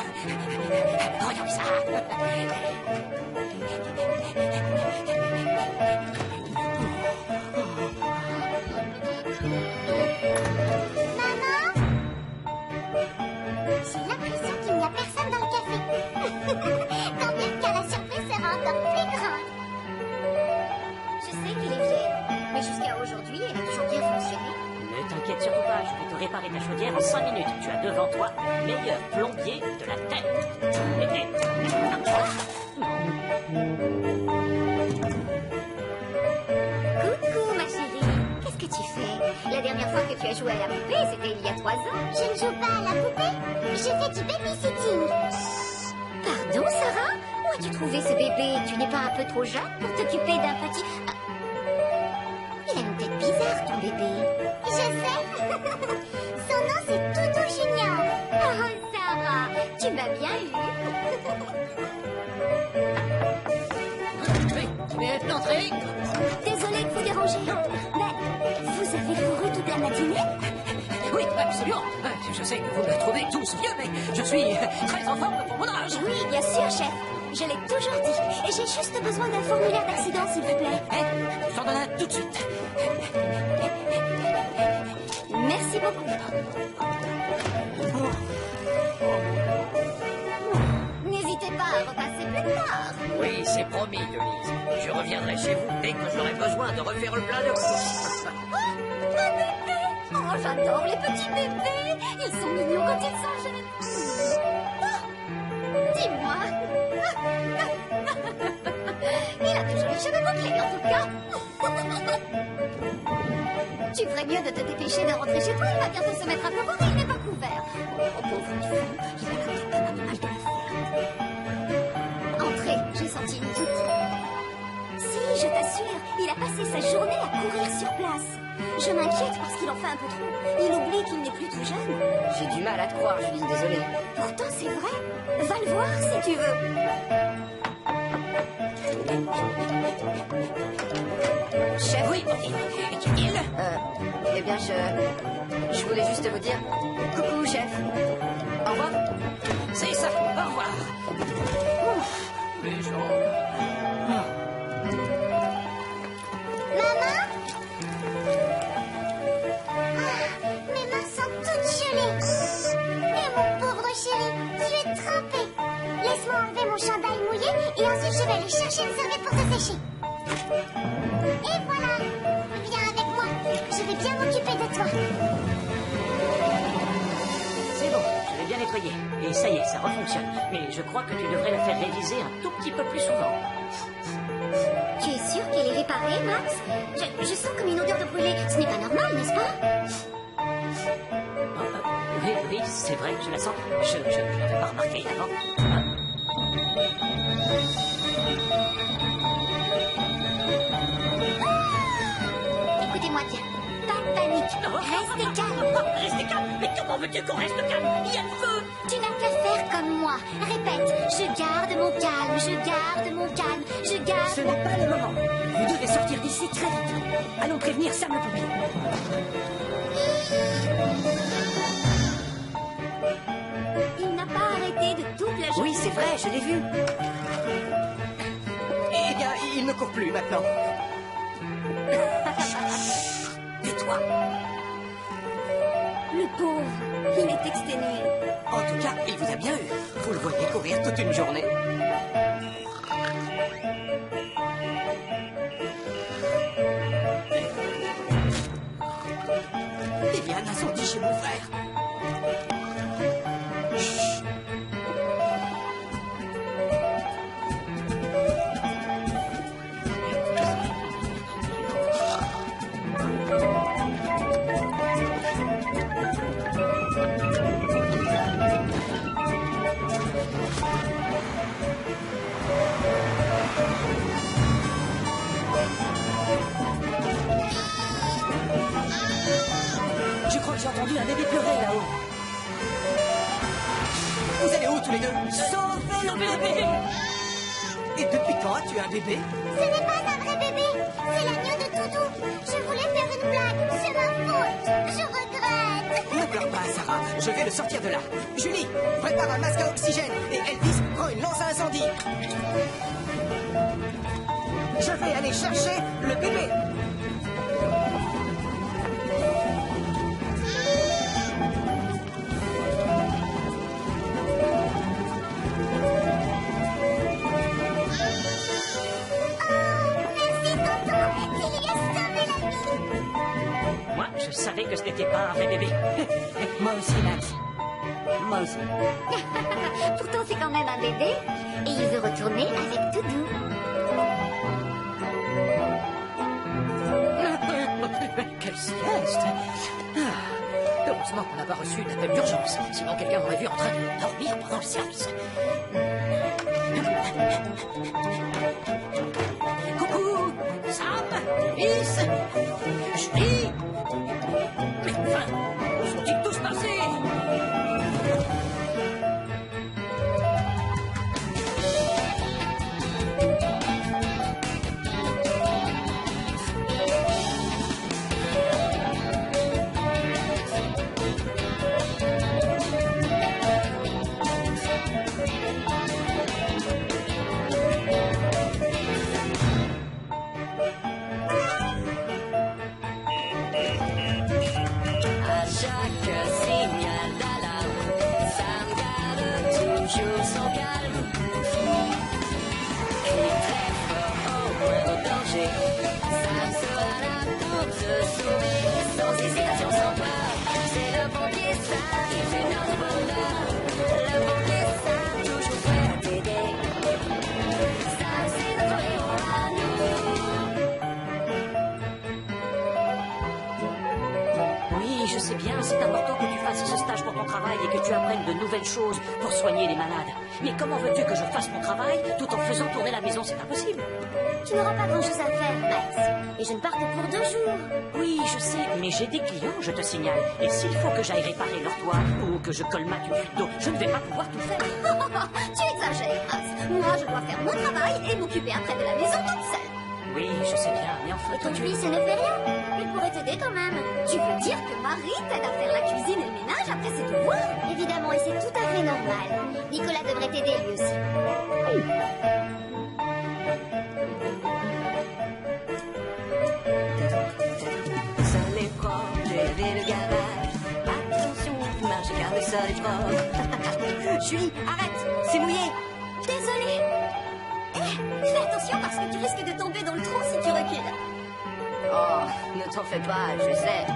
Regardez ça.
Maman? J'ai l'impression qu'il n'y a personne dans le café. Tant mieux, car la surprise sera encore plus grande.
Je sais qu'elle est vieille, mais jusqu'à aujourd'hui, elle a toujours bien fonctionné.
Ne t'inquiète surtout pas, je vais te réparer ta chaudière en 5 minutes. Tu as devant toi le meilleur plombier de la Terre.
Coucou, ma chérie. Qu'est-ce que tu fais? La dernière fois que tu as joué à la poupée, c'était il y a 3 ans.
Je ne joue pas à la poupée. Je fais du babysitting.
Pardon, Sarah? Où as-tu trouvé ce bébé? Tu n'es pas un peu trop jeune pour t'occuper d'un petit... Ah. Il a une tête bizarre, ton bébé.
Je sais. Son nom, c'est Toutou Junior.
Oh, Sarah, tu m'as bien eu.
Oui, entrez.
Désolée de vous déranger, mais vous avez couru toute la matinée?
Oui, absolument. Je sais que vous me trouvez tous vieux, mais je suis très en forme pour mon âge.
Oui, bien sûr, chef. Je l'ai toujours dit. Et j'ai juste besoin d'un formulaire d'accident, s'il vous plaît.
Je t'en donne un tout de suite.
Merci beaucoup. N'hésitez pas à repasser plus tard.
Oui, c'est promis, Denise. Je reviendrai chez vous dès que j'aurai besoin de refaire le plein de couches.
Un bébé. Oh, j'adore les petits bébés. Ils sont mignons quand ils sont jeunes. Oh, dis-moi. Il a de jolis cheveux bouclés, en tout cas. Tu ferais mieux de te dépêcher de rentrer chez toi. Il va bientôt se mettre à pleuvoir et il n'est pas couvert. Oh, pauvre enfant. Il a l'air d'un animal de la ferme. Entrez, j'ai senti une toute. Si, je t'assure, il a passé sa journée à courir sur place. Je m'inquiète parce qu'il en fait un peu trop. Il oublie qu'il n'est plus tout jeune.
J'ai du mal à te croire, Julie, désolée.
Pourtant, c'est vrai. Va le voir si tu veux.
Chef, oui, qu'est-il?
Eh bien, je voulais juste vous dire... Coucou, chef. Au revoir.
C'est ça, au revoir. Les gens...
Maman? Ah, mes mains sont toutes gelées. Et mon pauvre chéri, tu es trempé. Laisse-moi enlever mon chandail mouillé et ensuite je vais aller chercher une serviette pour te sécher. Et voilà. Viens avec moi. Je vais bien m'occuper de toi.
C'est bon, je l'ai bien nettoyé. Et ça y est, ça refonctionne. Mais je crois que tu devrais la faire réviser un tout petit peu plus souvent.
Tu es sûr qu'elle est réparée, Max? Je sens comme une odeur de brûlé. Ce n'est pas normal, n'est-ce pas?
Oui, c'est vrai, je la sens. Je n'avais pas remarqué avant.
Écoutez-moi bien. Pas de panique. Restez calme.
Restez calme. Mais comment veux-tu qu'on reste calme? Il y a le feu.
Tu n'as qu'à faire comme moi. Répète. Je garde mon calme. Je garde mon calme. Je garde...
Ce n'est pas le moment. Vous devez sortir d'ici très vite. Allons prévenir Sam le pompier.
Il n'a pas arrêté de toute la journée.
Oui, c'est vrai, je l'ai vu.
Eh bien, il ne court plus maintenant.
Tais-toi.
Le pauvre. Il est exténué.
En tout cas, il vous a bien eu. Vous le voyez courir toute une journée. Il y a un incendie chez mon frère. Chut.
Je crois que j'ai entendu un bébé pleurer là-haut.
Vous allez où tous les deux?
Sauvez le bébé!
Et depuis quand as-tu un bébé?
Ce n'est pas un vrai bébé. C'est l'agneau de Toutou. Je voulais faire une blague.
Je vais le sortir de là. Julie, prépare un masque à oxygène et Elvis prend une lance à incendie. Je vais aller chercher le bébé.
Moi, je savais que ce n'était pas un vrai bébé.
Moi aussi, Max. Moi aussi.
Pourtant, c'est quand même un bébé. Et il veut retourner avec Doudou.
Quelle sieste! Heureusement qu'on n'a pas reçu d'appel d'urgence, sinon quelqu'un m'aurait vu en train de dormir pendant le service. Coucou! Sam! Miss! Julie! Mais enfin, où sont-ils tous passés?
À chaque signal d'alarme, Sam garde toujours son calme. Crie très fort au moindre danger. Sam sera là pour te sauver, sans hésitation, sans peur. C'est le pompier Sam, il fait notre bonheur. Le pompier Sam, toujours prêt à t'aider. Sam, c'est notre héros à nous.
Oui, je sais bien, c'est important que tu fasses ce stage pour ton travail et que tu apprennes de nouvelles choses pour soigner les malades. Mais comment veux-tu que je fasse mon travail tout en faisant tourner la maison? C'est impossible.
Tu n'auras pas grand-chose à faire, Max. Et je ne pars que pour 2 jours.
Oui, je sais, mais j'ai des clients, je te signale. Et s'il faut que j'aille réparer leur toit ou que je colmate une fuite d'eau, je ne vais pas pouvoir tout faire.
Tu exagères, Max. Moi, je dois faire mon travail et m'occuper après de la maison toute seule.
Oui, je sais bien, mais enfin...
Et quand tu ça ne fait rien. Il pourrait t'aider quand même. Tu veux dire que Marie t'aide à faire la cuisine et le ménage après ses devoirs? Évidemment, et c'est tout à fait normal. Nicolas devrait t'aider lui aussi.
Ça les prend, j'ai levé le garage. Attention, tu marches car le sol est propre. Julie, arrête, c'est mouillé.
Désolée. Eh, fais attention parce que tu risques de tomber dans le trou si tu recules.
Oh, ne t'en fais pas, je sais.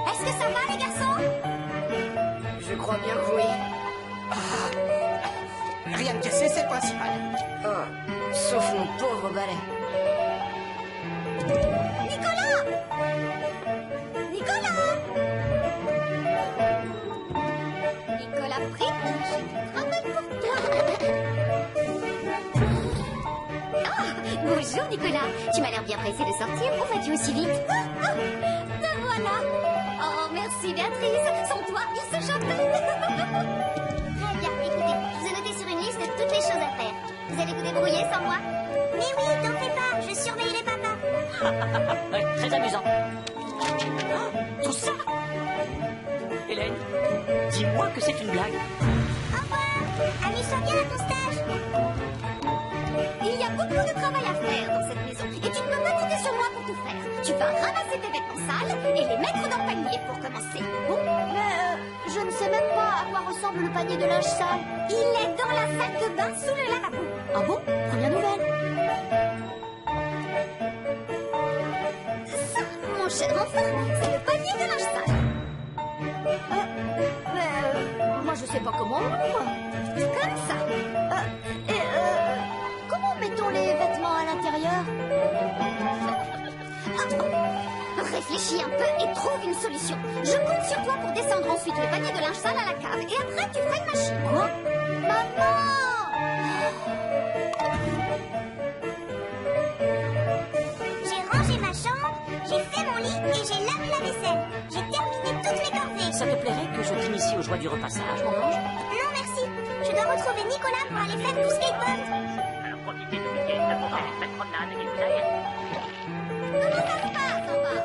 Est-ce que ça va, les garçons?
Je crois bien que oui.
Rien de cassé, c'est le principal.
Oh, sauf mon pauvre balai.
Nicolas! Nicolas! Nicolas Prit, j'ai du travail pour toi. Ah, bonjour Nicolas, tu m'as l'air bien pressé de sortir, pourquoi vas-tu aussi vite? Te voilà! Oh, merci Béatrice, sans toi, il s'échappait. Très bien, écoutez, je vous ai noté sur une liste toutes les choses à faire. Vous allez vous débrouiller sans moi? Mais oui, t'en fais pas, je surveille les papas.
Ouais, très amusant. Oh, tout ça? Hélène, dis-moi que c'est une blague.
Au revoir, amuse-toi bien à ton stage. Il y a beaucoup de travail à faire dans cette maison et tu ne peux pas compter sur moi pour tout faire. Tu vas ramasser tes vêtements sales et les mettre dans le panier pour commencer. Bon, mais je ne sais même pas à quoi ressemble le panier de linge sale. Il est dans la salle de bain sous le lavabo. Ah bon? Première nouvelle. Ça, mon cher enfant, c'est le panier de linge sale. Moi je sais pas comment on l'ouvre. Comme ça. Comment mettons les vêtements à l'intérieur? Réfléchis un peu et trouve une solution. Je compte sur toi pour descendre ensuite le panier de linge sale à la cave. Et après, tu feras une machine. Quoi? Maman!
J'ai rangé ma chambre, j'ai fait mon lit et j'ai lavé la vaisselle. J'ai terminé toutes mes corvées.
Ça te plairait que je t'initie aux joies du repassage, mon ange?
dois retrouver Nicolas pour aller faire du skateboard.
Alors profitez du week-end pour faire une belle promenade et vous allez.
Comment ça se passe en bas?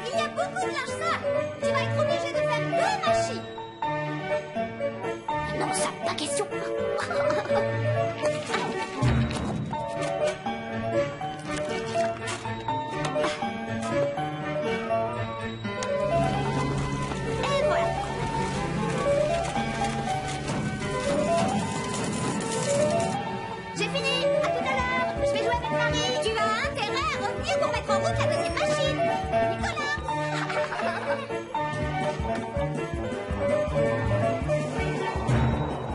Il y a beaucoup de linge sale. Tu vas être obligé de faire 2 machines.
Non, ça, pas question.
Et voilà. J'ai fini. À tout à l'heure. Je vais jouer avec Marie. Tu as intérêt à revenir pour mettre en route la deuxième machine. Nicolas.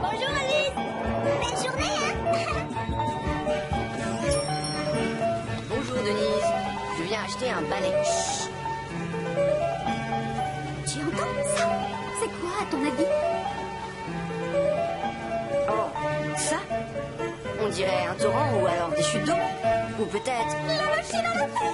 Bonjour Alice. Belle journée, hein?
Bonjour Denise, je viens acheter un balai. Chut.
Tu entends ça? C'est quoi à ton avis?
Oh, ça? On dirait un torrent ou alors des chutes d'eau. Ou peut-être...
La machine à laver.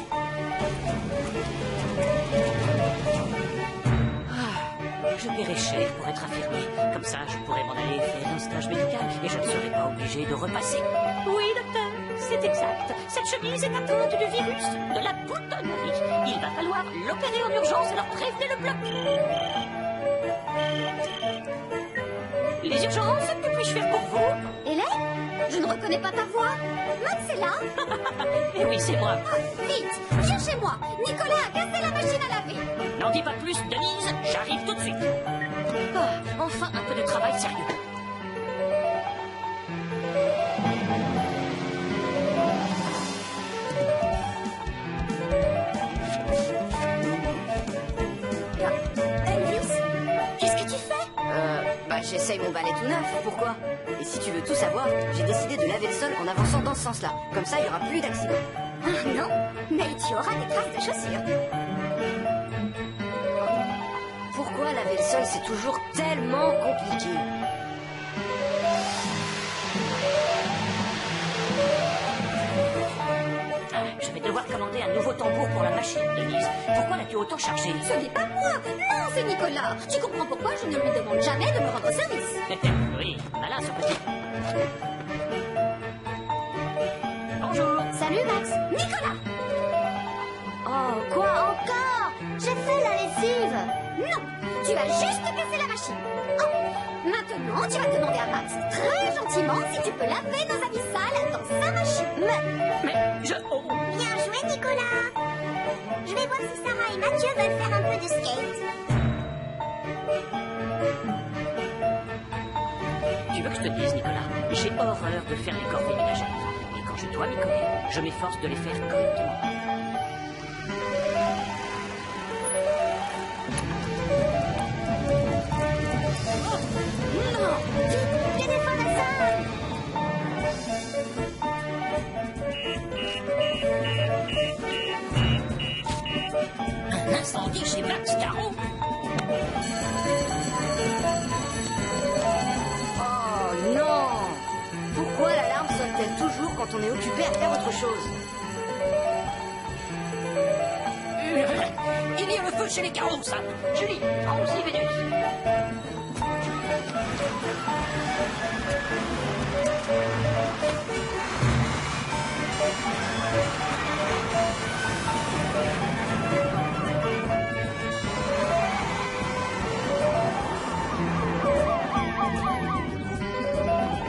Je paierai cher pour être infirmier. Comme ça, je pourrai m'en aller faire un stage médical et je ne serai pas obligé de repasser. Oui, docteur, c'est exact. Cette chemise est atteinte du virus de la boutonnerie. Il va falloir l'opérer en urgence, alors prévenez le bloc. Les urgences, que puis-je faire pour vous?
Hélène? Je ne reconnais pas ta voix. Max est là.
Eh oui, c'est moi.
Ah, vite, viens chez moi. Nicolas a cassé la machine à laver.
N'en dis pas plus, Denise, j'arrive tout de suite. Ah, enfin un peu de travail sérieux.
Elvis, qu'est-ce que tu fais?
J'essaye mon balai tout neuf, pourquoi? Et si tu veux tout savoir, j'ai décidé de laver le sol en avançant dans ce sens-là. Comme ça, il n'y aura plus d'accident.
Ah non, mais tu auras des traces de chaussures.
Pourquoi laver le sol, c'est toujours tellement compliqué?
Je vais devoir commander un nouveau tambour pour la machine, Denise. Pourquoi l'as-tu autant chargé?
Ce n'est pas moi. Non, c'est Nicolas. Tu comprends pourquoi je ne lui demande jamais de me rendre service.
Oui, malin ce petit. Bonjour.
Salut Max. Nicolas. Oh, quoi encore? J'ai fait la lessive. Non, tu as juste cassé la machine. Oh, maintenant, tu vas demander à Max très gentiment si tu peux laver nos habits sales dans sa machine.
Mais je... Oh.
Bien joué, Nicolas. Je vais voir si Sarah et Mathieu veulent faire un peu de skate.
Tu veux que je te dise, Nicolas, j'ai horreur de faire les corvées ménagères. Et quand je dois m'y coller, je m'efforce de les faire correctement.
Non, vite, téléphone à Sam.
Un incendie chez Max Caro.
Oh non! Pourquoi l'alarme sonne-t-elle toujours quand on est occupé à faire autre chose?
Il y a le feu chez les Caro, ça. Julie, prends-y Vénus.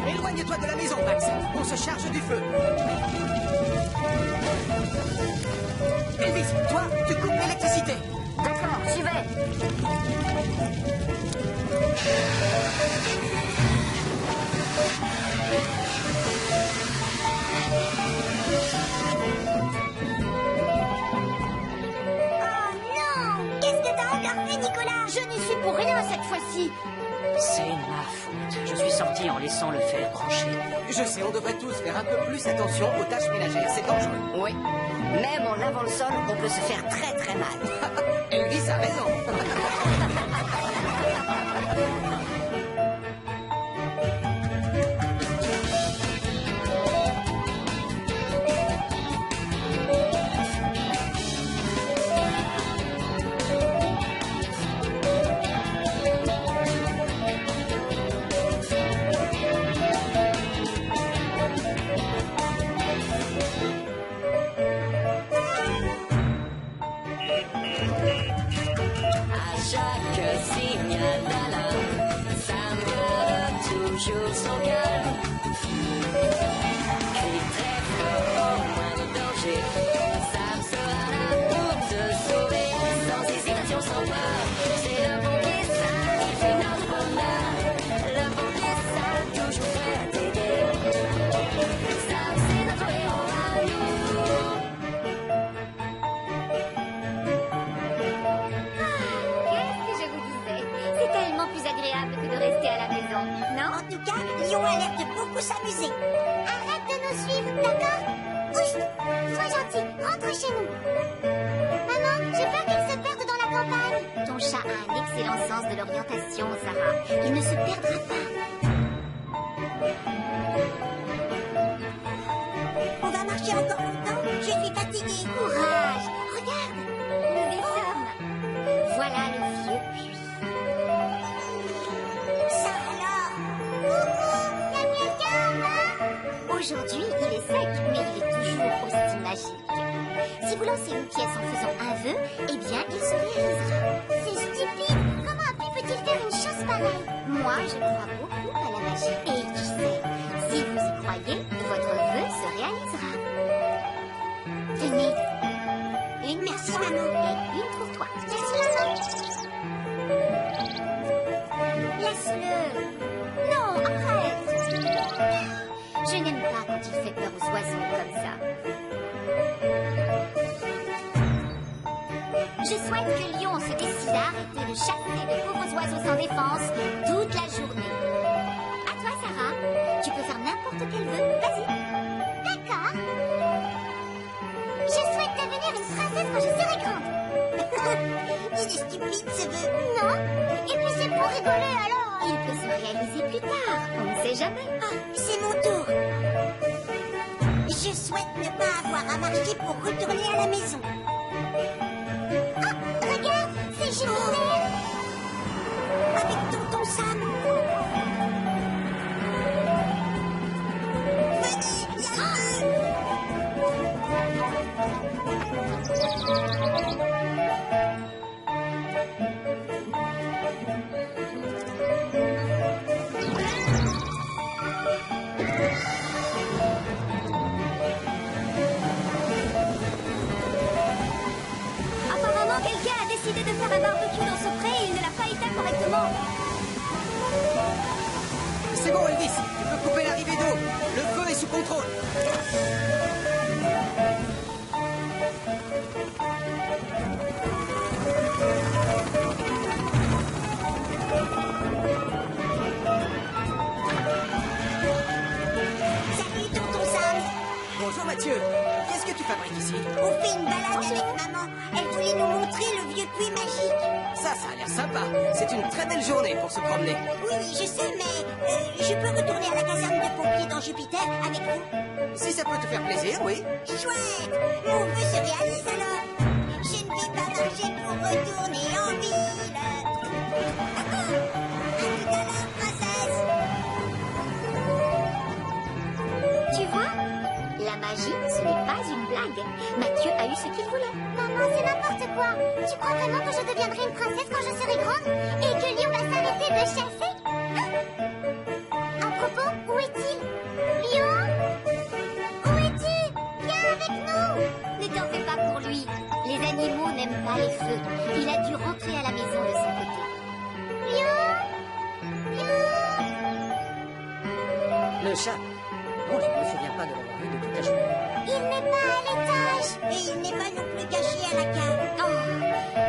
Éloigne-toi de la maison, Max. On se charge du feu. Elvis, toi, tu coupes l'électricité.
D'accord, j'y vais.
Oh non! Qu'est-ce que t'as encore fait, Nicolas?
Je n'y suis pour rien cette fois-ci.
C'est ma faute. Je suis sorti en laissant le fer branché.
Je sais, on devrait tous faire un peu plus attention aux tâches ménagères. C'est dangereux.
Oui. Même en lavant le sol, on peut se faire très très mal.
Elvis a raison.
chaque signal d'alarme. Sam garde toujours son calme. Crie très fort au moindre danger. Sam sera là pour te sauver, sans hésitation, sans peur. C'est le pompier Sam qui fait notre bonheur. Le pompier Sam, toujours prêt à t'aider. Sam, c'est notre héros à nous.
Qu'est-ce que je vous disais? C'est tellement plus agréable que de rester à la maison, non?
En tout cas, Lion a l'air de beaucoup s'amuser.
Arrête de nous suivre, d'accord? Oust, sois gentil, rentre chez nous. Maman, j'ai peur qu'il se perde dans la campagne. Ton chat a un excellent sens de l'orientation, Sarah. Il ne se perdra pas.
On va marcher encore longtemps. Je suis fatiguée.
Courage, regarde, nous y sommes. Voilà le vieux puits.
Ça alors?
Coucou, y'a quelqu'un en bas? Aujourd'hui, il est sec, mais il est toujours aussi magique. Si vous lancez une pièce en faisant un vœu, eh bien, il se réalisera. C'est stupide. Comment un puits peut-il faire une chose pareille? Moi, je crois beaucoup à la magie. Et qui sait, si vous y croyez, votre vœu se réalisera. Tenez. Une
Merci,
pour toi
maman.
et une pour toi.
Merci, maman.
Laisse-le. Non, arrête. Je n'aime pas quand il fait peur aux oiseaux comme ça. Je souhaite que Lion se décide à arrêter de chasser de pauvres oiseaux sans défense toute la journée. À toi, Sarah. Tu peux faire n'importe quel vœu. Vas-y. D'accord. Je souhaite devenir une princesse quand je serai grande.
Il est stupide ce vœu.
Non? Et puis c'est pour rigoler alors. Il peut se réaliser plus tard. On ne sait jamais.
Ah, c'est mon tour. Je souhaite ne pas avoir à marcher pour retourner à la maison.
Ah, regarde, c'est Jupiter.
Avec tonton Sam. Venez, viens.
Apparemment, quelqu'un a décidé de faire un barbecue dans ce pré et il ne l'a pas éteint correctement.
C'est bon, Elvis, tu peux couper l'arrivée d'eau. Le feu est sous contrôle.
Salut, tonton Sam.
Bonjour, Mathieu. Qu'est-ce que tu fabriques ici?
On fait une balade avec maman. Elle voulait nous montrer le vieux puits magique.
Ça a l'air sympa. C'est une très belle journée pour se promener.
Oui, je sais, mais je peux retourner à la caserne de pompiers dans Jupiter avec vous?
Si ça peut te faire plaisir, oui.
Chouette! Mon vœu se réalise alors. Je ne vais pas marcher pour retourner en ville. À tout à l'heure, princesse.
Tu vois? La magie, ce n'est pas une blague. Mathieu a eu ce qu'il voulait. Maman, c'est n'importe quoi. Tu crois vraiment que je deviendrai une princesse quand je serai grande? Et que Lion va s'arrêter de chasser? Hein? À propos, où est-il? Lion? Où es-tu? Viens avec nous! Ne t'en fais pas pour lui. Les animaux n'aiment pas les feux. Il a dû rentrer à la maison de son côté. Lion? Lion?
Le chat. Non, je ne me souviens pas de l'avoir vu de toute la journée.
Il n'est pas à l'étage.
Et il n'est pas non plus caché à la cave.
Oh,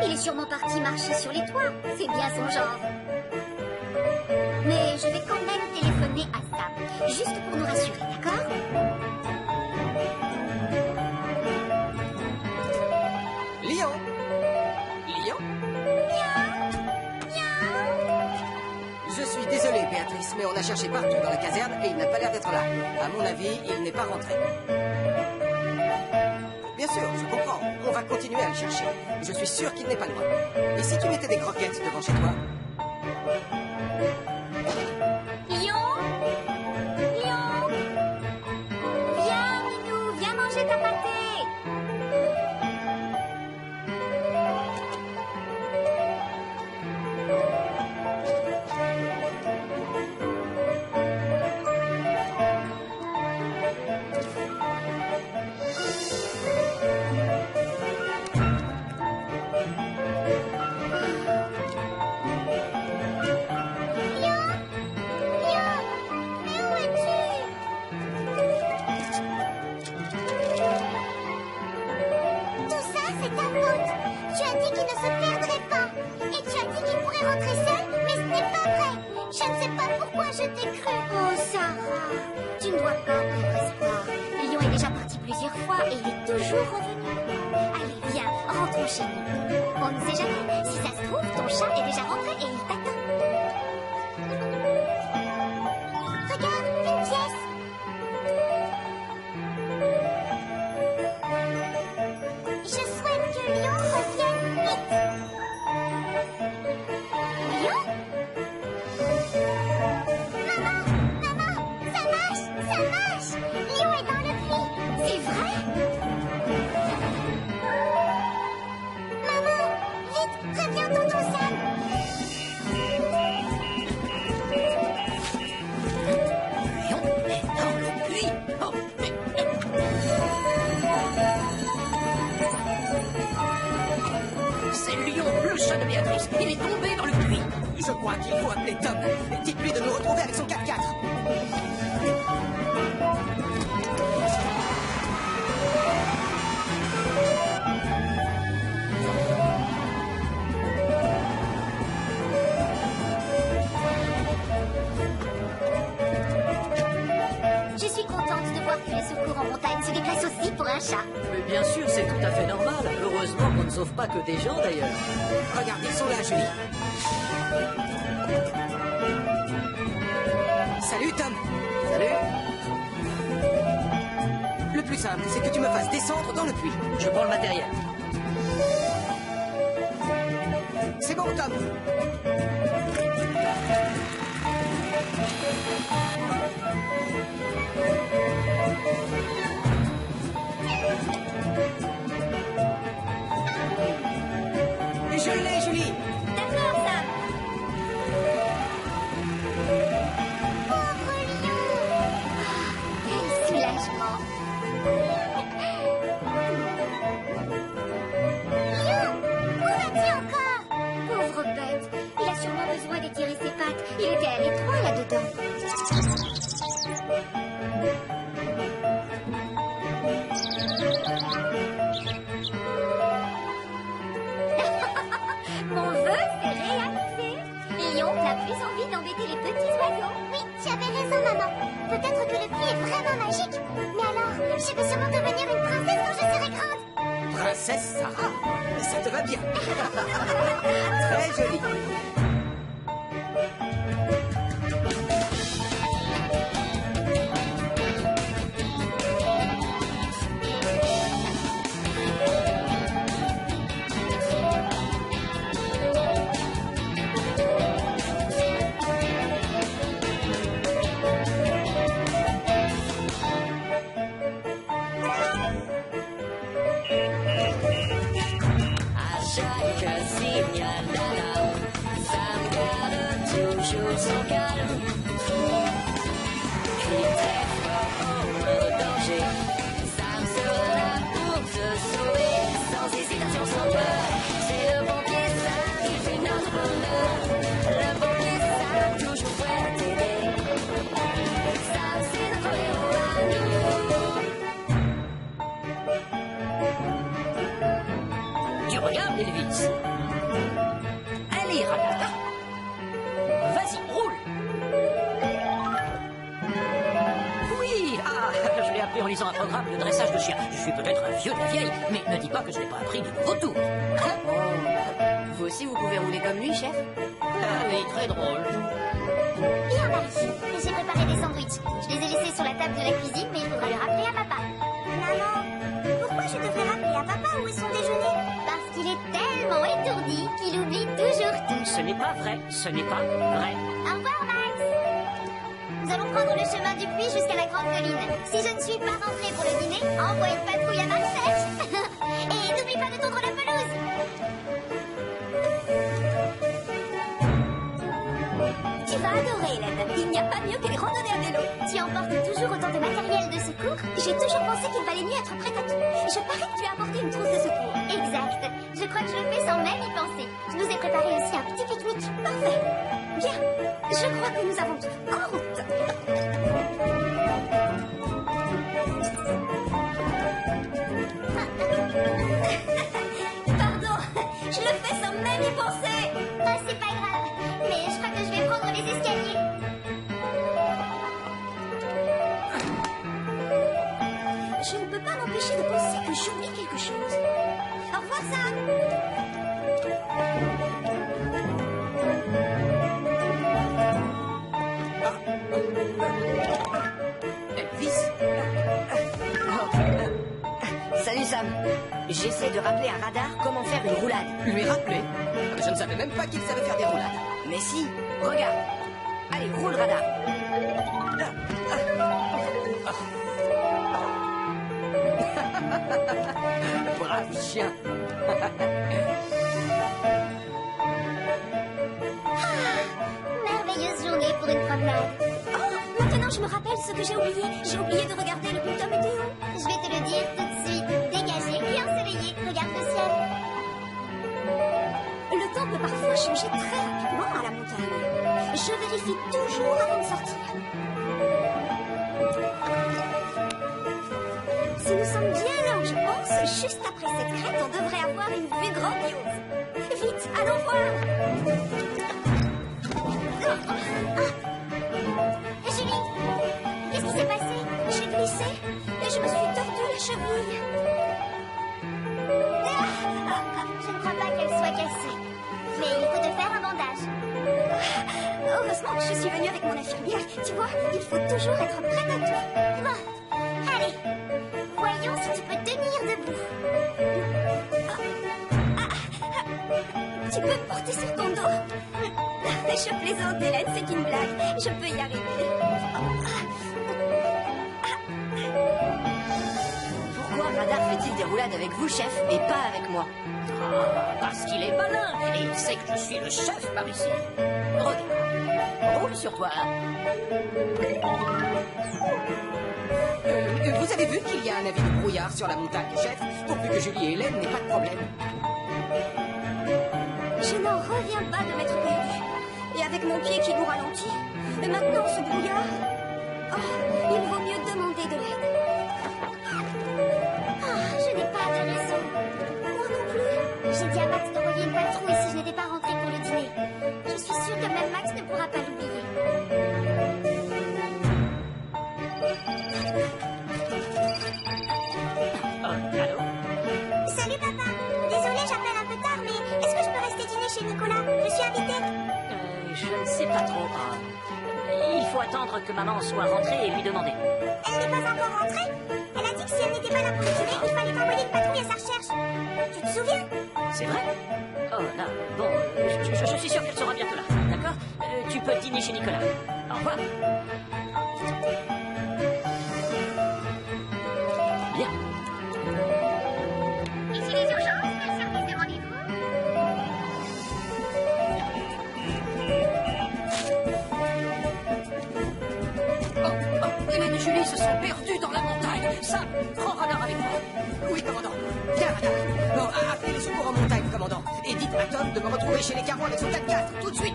il est sûrement parti marcher sur les toits. C'est bien son genre. Mais je vais quand même téléphoner à Sam, juste pour nous rassurer, d'accord?
Lion? Lion? Je suis désolé, Béatrice, mais on a cherché partout dans la caserne et il n'a pas l'air d'être là. À mon avis, il n'est pas rentré. Bien sûr, je comprends. On va continuer à le chercher. Je suis sûr qu'il n'est pas loin. Et si tu mettais des croquettes devant chez toi?
Lion? Lion? Viens, Minou, viens manger ta pâtée. rentrer seule, mais ce n'est pas vrai. Je ne sais pas pourquoi je t'ai cru. Oh, Sarah, tu ne dois pas perdre espoir. Lion est déjà parti plusieurs fois et il est toujours revenu. Allez, viens, rentrons chez nous. On ne sait jamais. Si ça se trouve, ton chat est déjà rentré et il t'attend. Regarde, une pièce. Je souhaite que Lion revienne vite. Lion? Maman, ça marche, ça marche. Lion est dans le puits. C'est vrai? Maman, vite, reviens dans ton sac.
Lion est dans le puits. Oh, mais... C'est Lion, le chat de Béatrice. Il est tombé dans le puits.
Je crois qu'il faut appeler Tom. Dites-lui de nous retrouver avec son 4x4.
Je suis contente de voir que les secours en montagne se déplacent aussi pour un chat.
Mais bien sûr, c'est tout à fait normal. Heureusement qu'on ne sauve pas que des gens d'ailleurs.
Regarde, ils sont là, Julie. Salut, Tom.
Salut.
Le plus simple, c'est que tu me fasses descendre dans le puits.
Je prends le matériel.
C'est bon, Tom. Je l'ai, Julie.
D'accord, Sam. Pauvre Lion. Quel soulagement. Lion, où vas-tu encore? Pauvre bête. Il a sûrement besoin d'étirer ses pattes. Il était à l'étroit là-dedans. Mon vœu s'est réalisé. Lion n'a plus envie d'embêter les petits oiseaux. Oui, tu avais raison, maman. Peut-être que le puits est vraiment magique. Mais alors, je vais sûrement devenir une princesse quand je serai grande.
Princesse Sarah, ça te va bien. Très joli.
À chaque signal d'alarme, ça me garde toujours son calme. Crie très fort au moindre danger, ça me sera là pour te sauver. Sans hésitation, sans peur, c'est le pompier ça qui fait notre bonheur. Le pompier ça, toujours prêt à t'aider. Ça, c'est notre héros à nous.
Tu regardes, Elvis. Allez, Radar. Vas-y, roule. Oui, je l'ai appris en lisant un programme de dressage de chien. Je suis peut-être un vieux de la vieille, mais ne dis pas que je n'ai pas appris de nouveaux tours.
Vous aussi, vous pouvez rouler comme lui, chef?
Ah oui, très drôle.
Bien, Marie. J'ai préparé des sandwichs. Je les ai laissés sur la table de la cuisine, mais il faudra le rappeler à papa. Maman, pourquoi je devrais rappeler à papa où est son déjeuner? Parce qu'il est tellement étourdi qu'il oublie toujours tout.
Ce n'est pas vrai, ce n'est pas vrai.
Au revoir, Max. Nous allons prendre le chemin du puits jusqu'à la grande colline. Si je ne suis pas rentrée pour le dîner, envoie une patrouille à Marseille. Et n'oublie pas de tondre la pelouse. Tu vas adorer, Hélène. Il n'y a pas mieux que les randonnées à vélo. Tu emportes toujours autant de matériel de secours. J'ai toujours pensé qu'il valait mieux être prête à tout. Je parie que tu as apporté une trousse de secours. Exact. Je crois que je le fais sans même y penser. Je nous ai préparé aussi un petit pique-nique. Parfait. Bien. Je crois que nous avons tout. En route. Pardon. Je le fais sans même y penser. Ah, c'est pas grave.
J'essaie de rappeler à Radar comment faire une roulade.
Lui rappeler? Je ne savais même pas qu'il savait faire des roulades.
Mais si, regarde. Allez, roule Radar.
Brave chien.
Merveilleuse journée pour une promenade.
Oh, maintenant je me rappelle ce que j'ai oublié. J'ai oublié de regarder le bulletin météo.
Je vais te le dire tout de suite. Dégagé et ensoleillé, regarde le ciel.
Le temps peut parfois changer très rapidement à la montagne. Je vérifie toujours avant de sortir. Si nous sommes bien là où je pense, juste après cette crête, on devrait avoir une vue grandiose. Vite, allons voir.
Julie, qu'est-ce qui s'est passé?
J'ai glissé et je me suis tordu la cheville.
Je ne crois pas qu'elle soit cassée. Mais il faut te faire un bandage.
Heureusement que je suis venue avec mon infirmière. Tu vois, il faut toujours être prête à tout.
Bon, allez, voyons si tu peux tenir debout.
Tu peux me porter sur ton dos. Je plaisante, Hélène, c'est une blague. Je peux y arriver.
Pourquoi Radar fait-il des roulades avec vous, chef, et pas avec moi?
Parce qu'il est malin et il sait que je suis le chef par ici. Regarde, roule sur toi.
Vous avez vu qu'il y a un avis de brouillard sur la montagne, chef? Pourvu que Julie et Hélène n'aient pas de problème.
Je n'en reviens pas de m'être perdue. Et avec mon pied qui nous ralentit. Et maintenant, ce brouillard. Oh, il vaut mieux demander de l'aide.
Je n'ai pas de raison.
Moi non plus.
J'ai dit à Max d'envoyer une patrouille si je n'étais pas rentrée pour le dîner. Je suis sûre que même Max ne pourra pas l'oublier.
Allô?
Salut, papa. Désolée, j'appelle un peu tard, mais est-ce que je peux rester dîner chez Nicolas? Je suis invitée.
Je ne sais pas trop. Il faut attendre que maman soit rentrée et lui demander.
Elle n'est pas encore rentrée. Elle a dit que si elle n'était pas là pour le dîner, il fallait envoyer une patrouille à sa recherche. Tu te souviens?
C'est vrai? Oh là, bon, je suis sûr qu'elle sera bientôt là, d'accord? Tu peux dîner chez Nicolas. Au revoir. Bien.
Ici les urgences, quel service demandez-vous?
Hélène et Julie se sont perdues dans la montagne. Ça, prends Radar avec moi.
Oui, commandant. Bien, Radar. Bon, appelez les secours en montagne, commandant. Et dites à Tom de me retrouver chez les Carreaux avec son 4x4, tout de suite.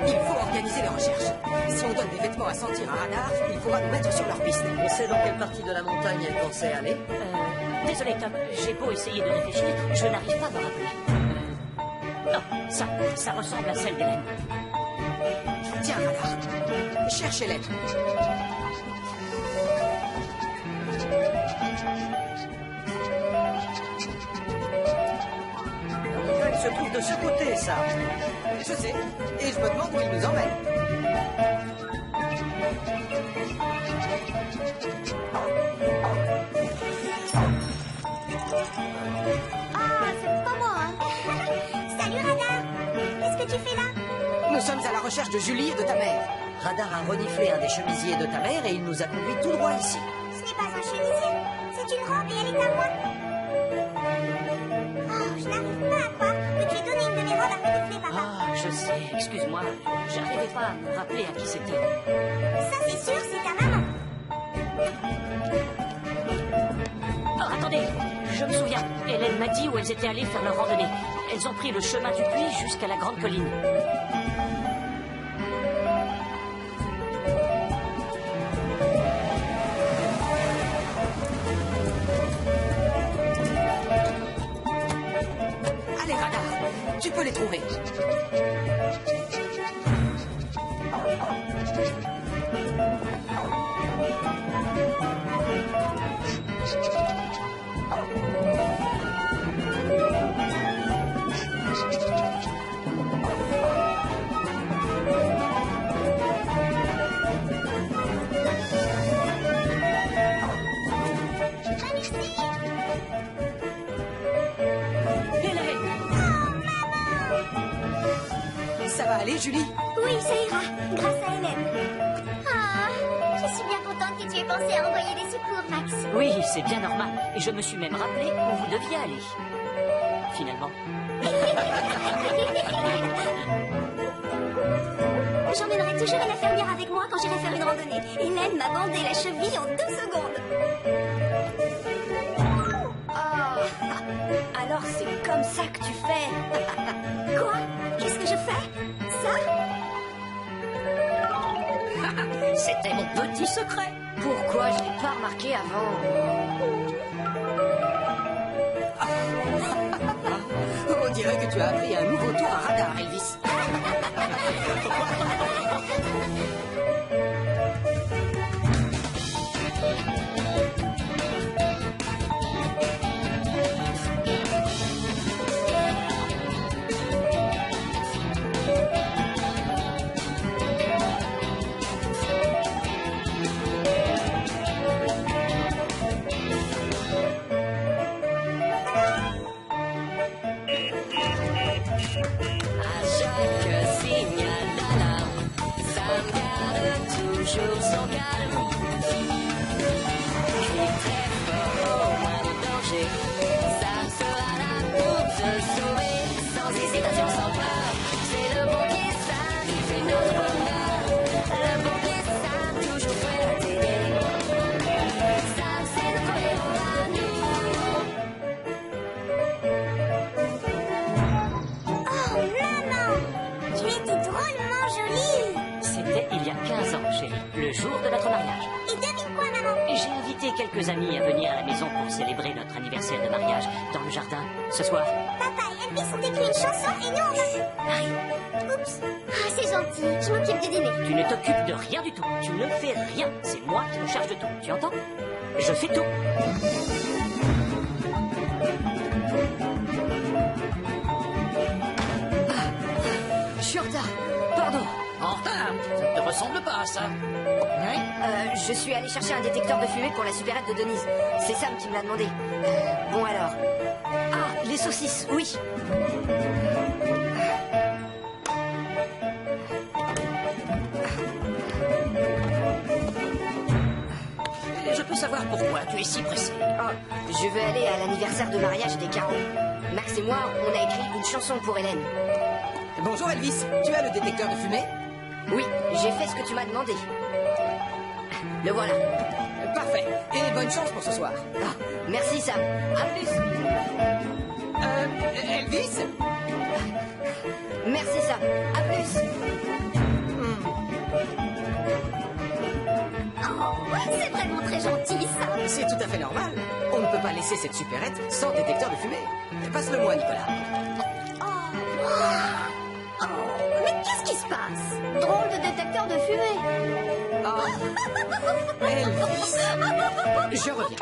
Il faut organiser les recherches. Si on donne des vêtements à sentir à Radar, il pourra nous mettre sur leur piste.
On sait dans quelle partie de la montagne elle pensait aller?
Désolé, Tom, j'ai beau essayer de réfléchir, je n'arrive pas à me rappeler. Non, ça ressemble à celle d'Hélène.
Tiens, Radar. Cherche Hélène.
La montagne se trouve de ce côté, ça.
Je sais. Et je me demande où il nous emmène.
C'est pas moi, hein. Salut, Radar. Qu'est-ce que tu fais là?
Nous sommes à la recherche de Julie et de ta mère.
Radar a reniflé un des chemisiers de ta mère et il nous a conduits tout droit ici.
Ce n'est pas un chemisier. C'est une robe et elle est à moi. Oh, je n'arrive pas à croire que tu aies donné une de mes robes à renifler, papa.
Ah, je sais, excuse-moi, j'arrivais pas à me rappeler à qui c'était.
Ça, c'est sûr, c'est ta maman.
Oh, attendez, je me souviens, Hélène m'a dit où elles étaient allées faire leur randonnée. Elles ont pris le chemin du puits jusqu'à la grande colline.
Allez, Radar, tu peux les trouver. aller, Julie?
Oui, ça ira, grâce à Hélène. Ah, je suis bien contente que tu aies pensé à envoyer des secours, Max.
Oui, c'est bien normal. Et je me suis même rappelé où vous deviez aller. Finalement.
J'emmènerai toujours une infirmière avec moi quand j'irai faire une randonnée. Hélène m'a bandé la cheville en 2 secondes.
Oh, alors c'est comme ça que tu fais.
Quoi? Qu'est-ce que je fais? Ça?
C'était mon petit secret.
Pourquoi je l'ai pas remarqué avant?
On dirait que tu as appris un nouveau tour à radar, Elvis.
À chaque signal d'alarme, ça me garde toujours son calme. Crie très fort au moindre danger, ça me sera là pour te sauver. Sans hésitation, sans peur, c'est le bon pied sain qui fait notre bonheur. Le bon pied sain, toujours prêt à t'aider. Ça, c'est notre héros à nous.
Oh, maman! Tu étais drôlement jolie!
C'était il y a 15 ans, chérie. Le jour de notre mariage.
Et devine quoi, maman?
Et j'ai invité quelques amis à venir à la maison pour célébrer notre anniversaire de mariage dans le jardin ce soir.
Papa et Elvis ont écrit une chanson et nous on va...
Marie,
Oups! Ah, c'est gentil, je m'occupe du dîner.
tu ne t'occupes de rien du tout. Tu ne fais rien. C'est moi qui me charge de tout. Tu entends? Je fais tout.
Je suis en retard. Pardon.
En retard? Ça ne te ressemble pas à ça.
Je suis allé chercher un détecteur de fumée pour la supérette de Denise. C'est Sam qui me l'a demandé. Bon alors. Ah, les saucisses, oui.
Je peux savoir pourquoi tu es si pressé.
Ah, je veux aller à l'anniversaire de mariage des Caro. Max et moi, on a écrit une chanson pour Hélène.
Bonjour, Elvis. Tu as le détecteur de fumée?
Oui, j'ai fait ce que tu m'as demandé. Le voilà.
Parfait. Et bonne chance pour ce soir.
Ah, merci Sam. À plus.
Elvis?
Merci Sam. À plus.
Oh, c'est vraiment très gentil, ça!
C'est tout à fait normal. On ne peut pas laisser cette supérette sans détecteur de fumée. Passe-le-moi, Nicolas.
Oh, mais qu'est-ce qui se passe? Drôle de détecteur de fumée!
Elvis. Je reviens.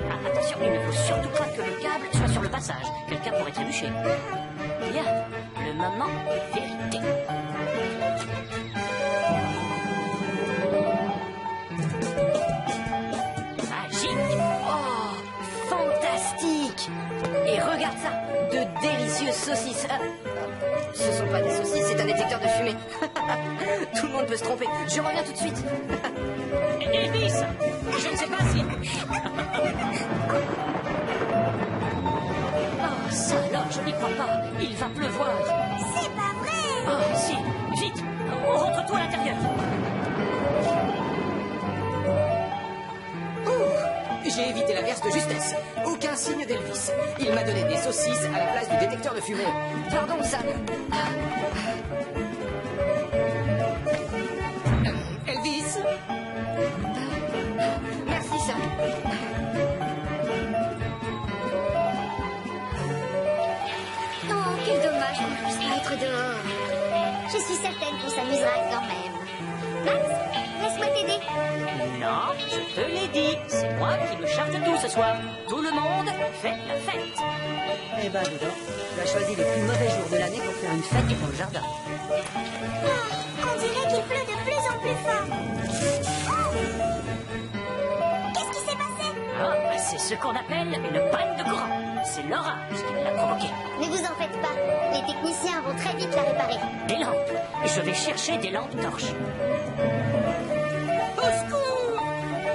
Ah, attention, il ne faut surtout pas que le câble soit sur le passage. Quelqu'un pourrait trébucher. Bien, le moment vérité. Magique.
Oh, fantastique. Et regarde ça, de délicieuses saucisses. Ce sont pas des saucisses, c'est un détecteur de fumée. Tout le monde peut se tromper. Je reviens tout de suite.
Elvis, je ne sais pas si... Oh, ça alors, je n'y crois pas. Il va pleuvoir.
C'est pas vrai!
Oh, si, vite, rentre-toi à l'intérieur.
J'ai évité l'averse de justesse. Aucun signe d'Elvis. Il m'a donné des saucisses à la place du détecteur de fumée.
Pardon, Sam.
Elvis?
Merci, Sam.
Oh, quel dommage qu'on ne puisse pas être dehors. Je suis certaine qu'on s'amusera quand même. Max, laisse-moi t'aider.
Non, je te l'ai dit. C'est moi qui me charge de tout ce soir. Tout le monde fait la fête.
Eh ben, dis donc, tu as choisi les plus mauvais jours de l'année pour faire une fête dans le jardin.
Oh, on dirait qu'il pleut de plus en plus fort. Oh! Qu'est-ce qui s'est passé?
Ah, c'est ce qu'on appelle une panne de courant. C'est l'orage qui l'a provoqué.
Ne vous en faites pas. Les techniciens vont très vite la réparer.
Des lampes. Je vais chercher des lampes torches.
Au secours!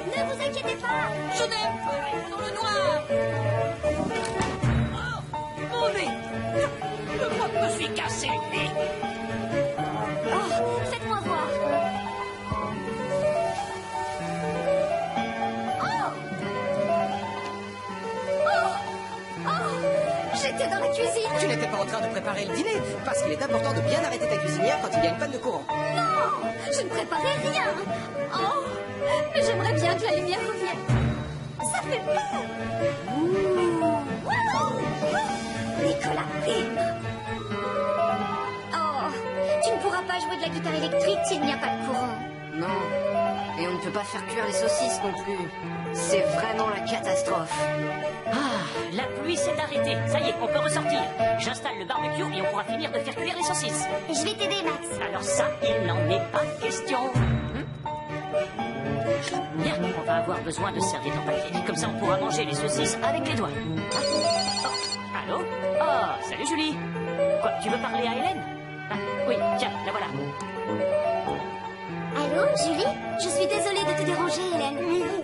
Ne vous inquiétez pas.
Je n'aime pas être dans le noir!
Oh, mon nez. Je crois que je me suis cassé le nez.
Oh, faites-moi voir. J'étais dans la cuisine.
Tu n'étais pas en train de préparer le dîner, parce qu'il est important de bien arrêter ta cuisinière quand il y a une panne de courant.
Non, je ne préparais rien. Oh, mais j'aimerais bien que la lumière revienne. Ça fait peur. Nicolas Prime. Oh, tu ne pourras pas jouer de la guitare électrique s'il n'y a pas de courant.
Non. Et on ne peut pas faire cuire les saucisses non plus. C'est vraiment la catastrophe.
Ah, la pluie s'est arrêtée. Ça y est, on peut ressortir. J'installe le barbecue et on pourra finir de faire cuire les saucisses.
Et je vais t'aider, Max.
Alors ça, il n'en est pas question. Bien, on va avoir besoin de serviettes en papier. Comme ça, on pourra manger les saucisses avec les doigts. Oh, allô? Oh, salut Julie. Quoi, tu veux parler à Hélène? Ah, oui, tiens, la voilà.
Allô, Julie? Je suis désolée de te déranger, Hélène.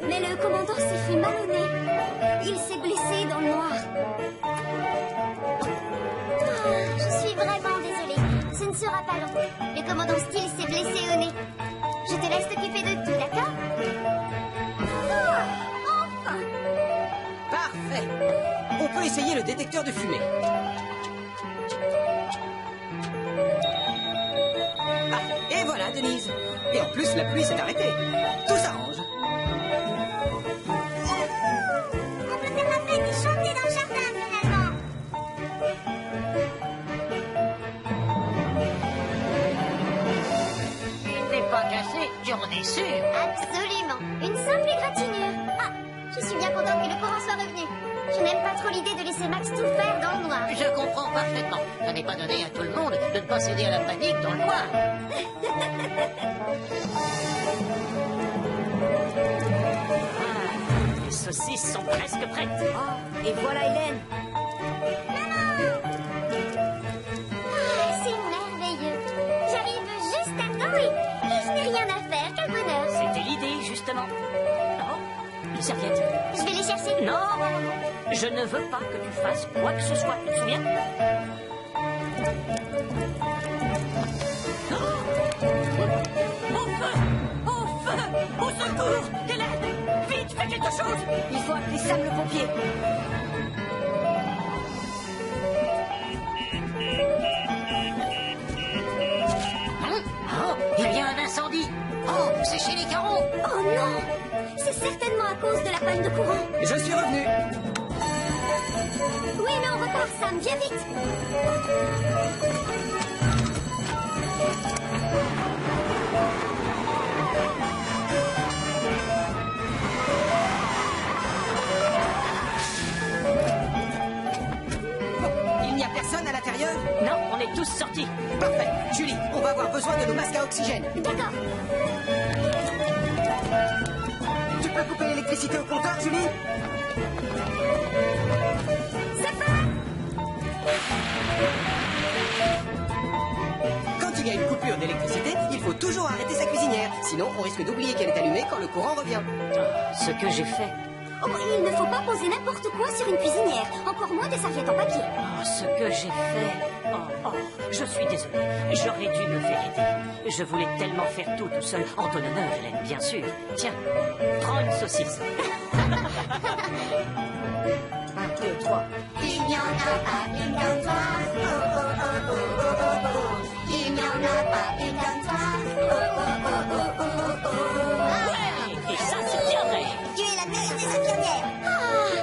Mais le commandant s'est fait mal au nez. Il s'est blessé dans le noir. Ah, je suis vraiment désolée. Ce ne sera pas long. Le commandant Steele s'est blessé au nez. Je te laisse t'occuper de tout, d'accord? Ah, enfin!
Parfait. On peut essayer le détecteur de fumée. Ah, et voilà, Denise. Et en plus, la pluie s'est arrêtée. Tout s'arrange.
On peut faire la fête et chanter dans le jardin, finalement.
Il n'est pas cassé, j'en ai sûr.
Absolument. Une simple égratignure. Ah, je suis bien contente que le courant soit revenu. Je n'aime pas trop l'idée de laisser Max tout faire dans le noir.
Je comprends parfaitement. Ça n'est pas donné à tout le monde de ne pas céder à la panique dans le noir. Ah, les saucisses sont presque prêtes.
Oh, et voilà Hélène.
Ah, c'est merveilleux. J'arrive juste à temps et je n'ai rien à faire. Quel bonheur.
C'était l'idée, justement. Oh, une serviette.
Je vais les chercher.
Non, je ne veux pas que tu fasses quoi que ce soit, tu te souviens? Au feu! Au feu! Au secours! Hélène! Vite, fais quelque chose!
Il faut appeler Sam le pompier.
Oh, il y a un incendie! Oh, c'est chez les carreaux!
Oh non! C'est certainement à cause de la panne de courant.
Je suis revenu.
Oui, mais on repart, Sam. Viens vite.
Il n'y a personne à l'intérieur?
Non, on est tous sortis.
Parfait. Julie, on va avoir besoin de nos masques à oxygène.
D'accord.
Tu peux couper l'électricité au compteur, Julie?
C'est fait.
Quand il y a une coupure d'électricité, il faut toujours arrêter sa cuisinière. Sinon, on risque d'oublier qu'elle est allumée quand le courant revient.
Ah, ce que j'ai fait.
Oh, il ne faut pas poser n'importe quoi sur une cuisinière. Encore moins des serviettes en papier.
Oh, ce que j'ai fait. Oh, je suis désolé. J'aurais dû me faire aider. Je voulais tellement faire tout seul. En ton honneur, Hélène, bien sûr. Tiens, prends une saucisse.
1, 2, 3.
Il n'y en a pas une comme toi. Oh, oh, oh, oh, oh, oh.